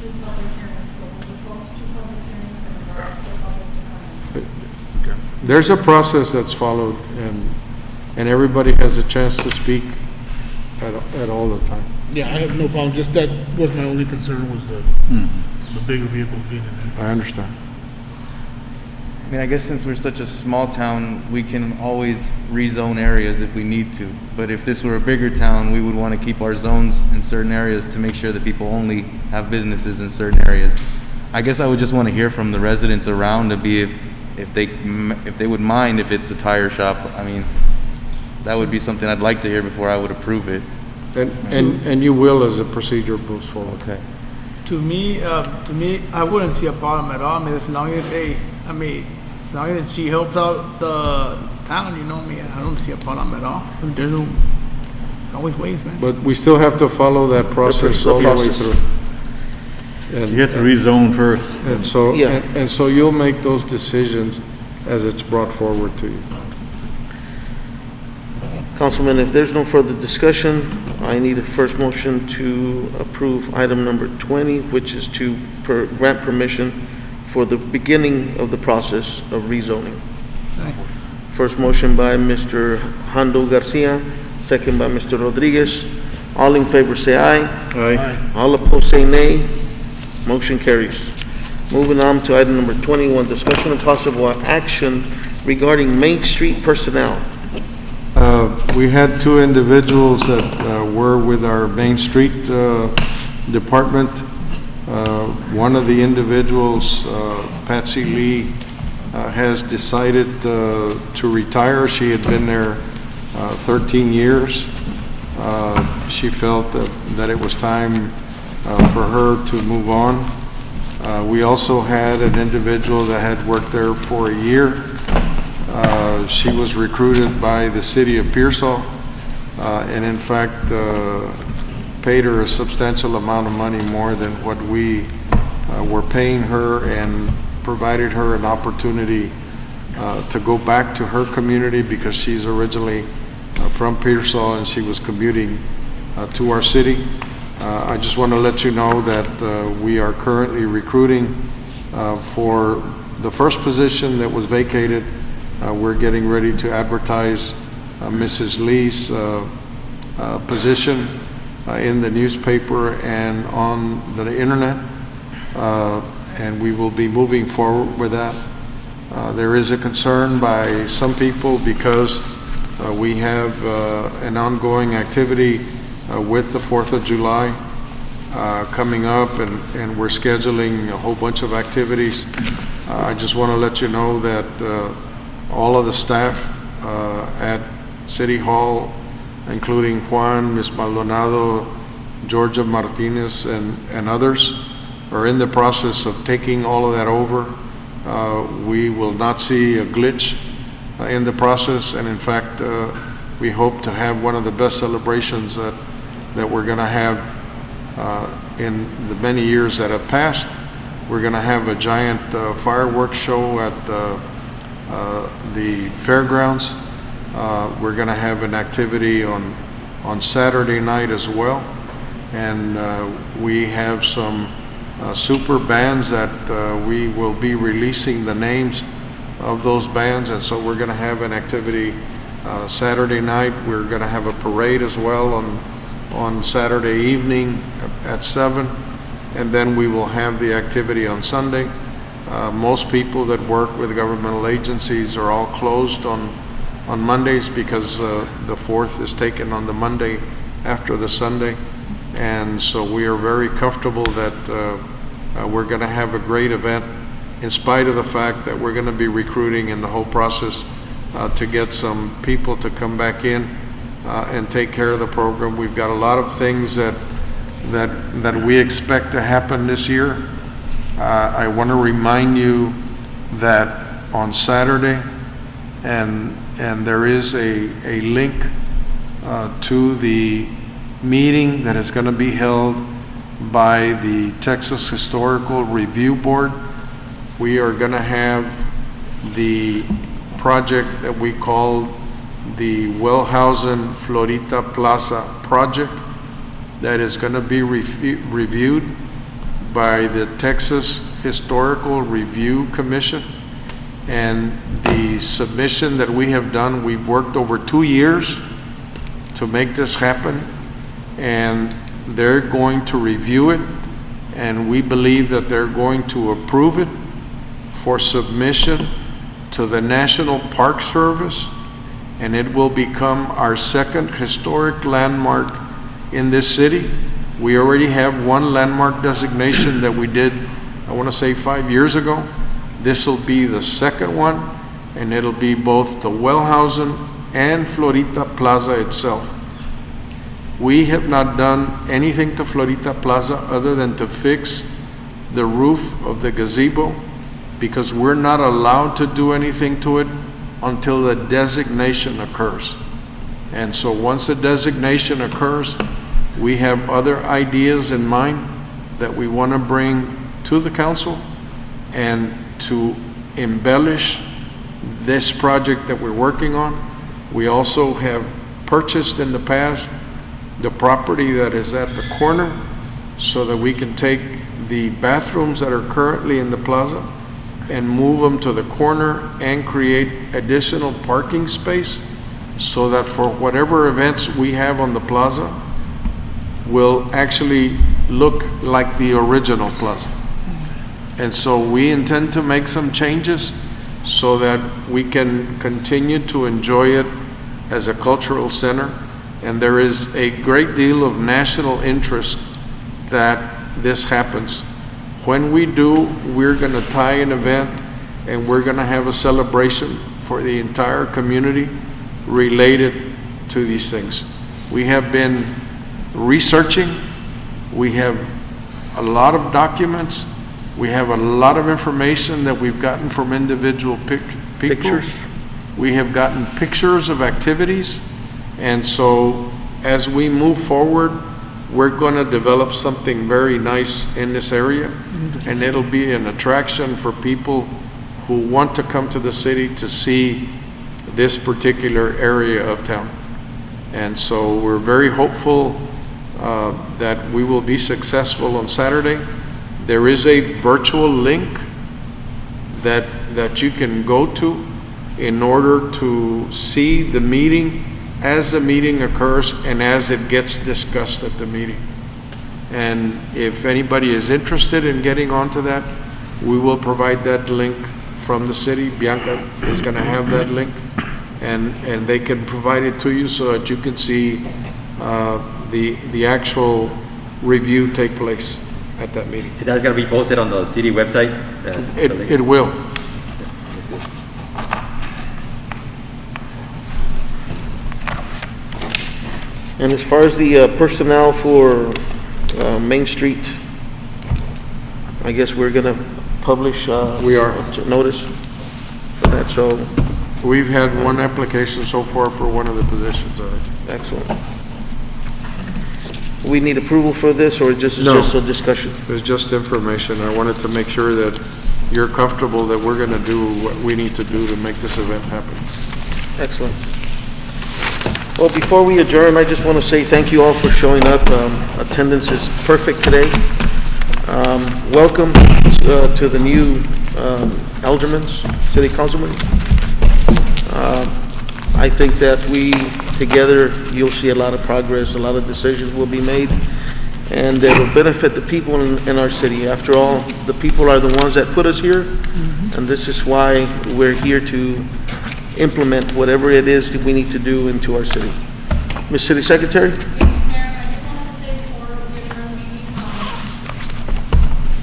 2 public hearings, so when we post 2 public hearings and allow the public to come in. There's a process that's followed, and everybody has a chance to speak at all the time. Yeah, I have no problem. Just that was my only concern, was the bigger vehicles being in there. I understand. I mean, I guess since we're such a small town, we can always rezone areas if we need to. But if this were a bigger town, we would want to keep our zones in certain areas to make sure that people only have businesses in certain areas. I guess I would just want to hear from the residents around to be if they would mind if it's a tire shop. I mean, that would be something I'd like to hear before I would approve it. And you will as the procedure moves forward. Okay. To me, I wouldn't see a problem at all. I mean, as long as as long as she helps out the town, you know, I don't see a problem at all. There's always ways, man. But we still have to follow that process all the way process. through. You have to rezone first. And so, Yeah. and so you'll make those decisions as it's brought forward to you. Councilman, if there's no further discussion, I need a first motion to approve item number 20, which is to grant permission for the beginning of the process of rezoning. First motion by Mr. Hondo Garcia, second by Mr. Rodriguez. All in favor say aye. Aye. All opposed say nay. Motion carries. Moving on to item number 21, discussion and possible action regarding Main Street personnel. We had 2 individuals that were with our Main Street department. One of the individuals, Patsy Lee, has decided to retire. She had been there 13 years. She felt that it was time for her to move on. We also had an individual that had worked there for a year. She was recruited by the city of Pearsall, and in fact, paid her a substantial amount of money, more than what we were paying her, and provided her an opportunity to go back to her community, because she's originally from Pearsall and she was commuting to our city. I just want to let you know that we are currently recruiting for the first position that was vacated. We're getting ready to advertise Mrs. Lee's position. in the newspaper and on the internet, and we will be moving forward with that. There is a concern by some people because we have an ongoing activity with the 4th of July coming up, and we're scheduling a whole bunch of activities. I just want to let you know that all of the staff at City Hall, including Juan, Ms. Maldonado, Georgia Martinez, and others, are in the process of taking all of that over. We will not see a glitch in the process, and in fact, we hope to have one of the best celebrations that we're going to have in the many years that have passed. We're going to have a giant fireworks show at the fairgrounds. We're going to have an activity on Saturday night as well, and we have some super bands that we will be releasing the names of those bands, and so we're going to have an activity Saturday night. We're going to have a parade as well on Saturday evening at 7, and then we will have the activity on Sunday. Most people that work with governmental agencies are all closed on Mondays because the 4th is taken on the Monday after the Sunday, and so we are very comfortable that we're going to have a great event in spite of the fact that we're going to be recruiting in the whole process to get some people to come back in and take care of the program. We've got a lot of things that we expect to happen this year. I want to remind you that on Saturday, and there is a link to the meeting that is going to be held by the Texas Historical Review Board. We are going to have the project that we call the Wellhausen Florita Plaza project that is going to be reviewed by the Texas Historical Review Commission. And the submission that we have done, we've worked over 2 years to make this happen, and they're going to review it, and we believe that they're going to approve it for submission to the National Park Service, and it will become our second historic landmark in this city. We already have one landmark designation that we did, I want to say 5 years ago. This will be the second one, and it'll be both the Wellhausen and Florita Plaza itself. We have not done anything to Florita Plaza other than to fix the roof of the gazebo, because we're not allowed to do anything to it until the designation occurs. And so once the designation occurs, we have other ideas in mind that we want to bring to the council and to embellish this project that we're working on. We also have purchased in the past the property that is at the corner so that we can take the bathrooms that are currently in the plaza and move them to the corner and create additional parking space so that for whatever events we have on the plaza will actually look like the original plaza. And so we intend to make some changes so that we can continue to enjoy it as a cultural center. And there is a great deal of national interest that this happens. When we do, we're going to tie an event and we're going to have a celebration for the entire community related to these things. We have been researching. We have a lot of documents. We have a lot of information that we've gotten from individual people. Pictures. We have gotten pictures of activities. And so as we move forward, we're going to develop something very nice in this area. And it'll be an attraction for people who want to come to the city to see this particular area of town. And so we're very hopeful that we will be successful on Saturday. There is a virtual link that you can go to in order to see the meeting as the meeting occurs and as it gets discussed at the meeting. And if anybody is interested in getting onto that, we will provide that link from the city. Bianca is gonna have that link, and they can provide it to you so that you can see the actual review take place at that meeting. That's gonna be posted on the city website? the link? It will. That's good. And as far as the personnel for Main Street, I guess we're gonna publish We are. notice for that, so We've had one application so far for one of the positions of it. excellent. We need approval for this, or just, it's No. just a discussion? It's just information. I wanted to make sure that you're comfortable that we're gonna do what we need to do to make this event happen. Excellent. Well, before we adjourn, I just want to say thank you all for showing up. Attendance is perfect today. Welcome to the new aldermen, city councilmen. I think that we, together, you'll see a lot of progress, a lot of decisions will be made, and that will benefit the people in our city. After all, the people are the ones that put us here, and this is why we're here to implement whatever it is that we need to do into our city. Ms. City Secretary? Yes, Mayor, I just wanted to say before we adjourn the meeting,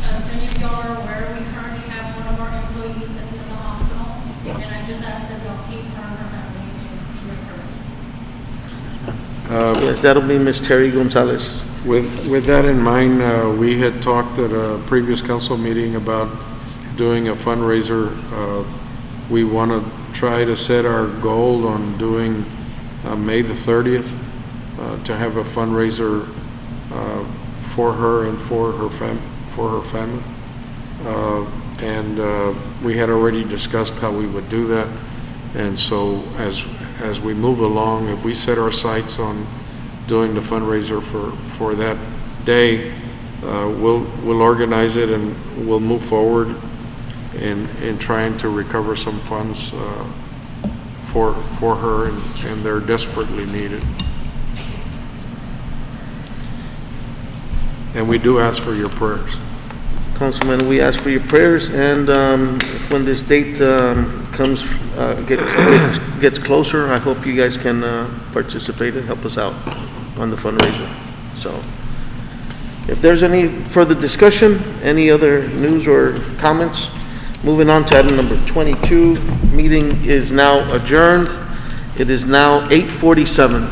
as many of y'all are aware, we currently have one of our employees that's in the hospital, and I just asked that y'all keep her and her family in your prayers. Yes, that'll be Ms. Terry Gonzalez. With that in mind, we had talked at a previous council meeting about doing a fundraiser. We want to try to set our goal on doing May the 30th to have a fundraiser for her and for her family. And we had already discussed how we would do that. And so as we move along, if we set our sights on doing the fundraiser for that day, we'll organize it and we'll move forward in trying to recover some funds for her, and they're desperately needed. And we do ask for your prayers. Councilman, we ask for your prayers, and when this date gets closer, I hope you guys can participate and help us out on the fundraiser. So, if there's any further discussion, any other news or comments, moving on to item number 22, meeting is now adjourned. It is now 8:47.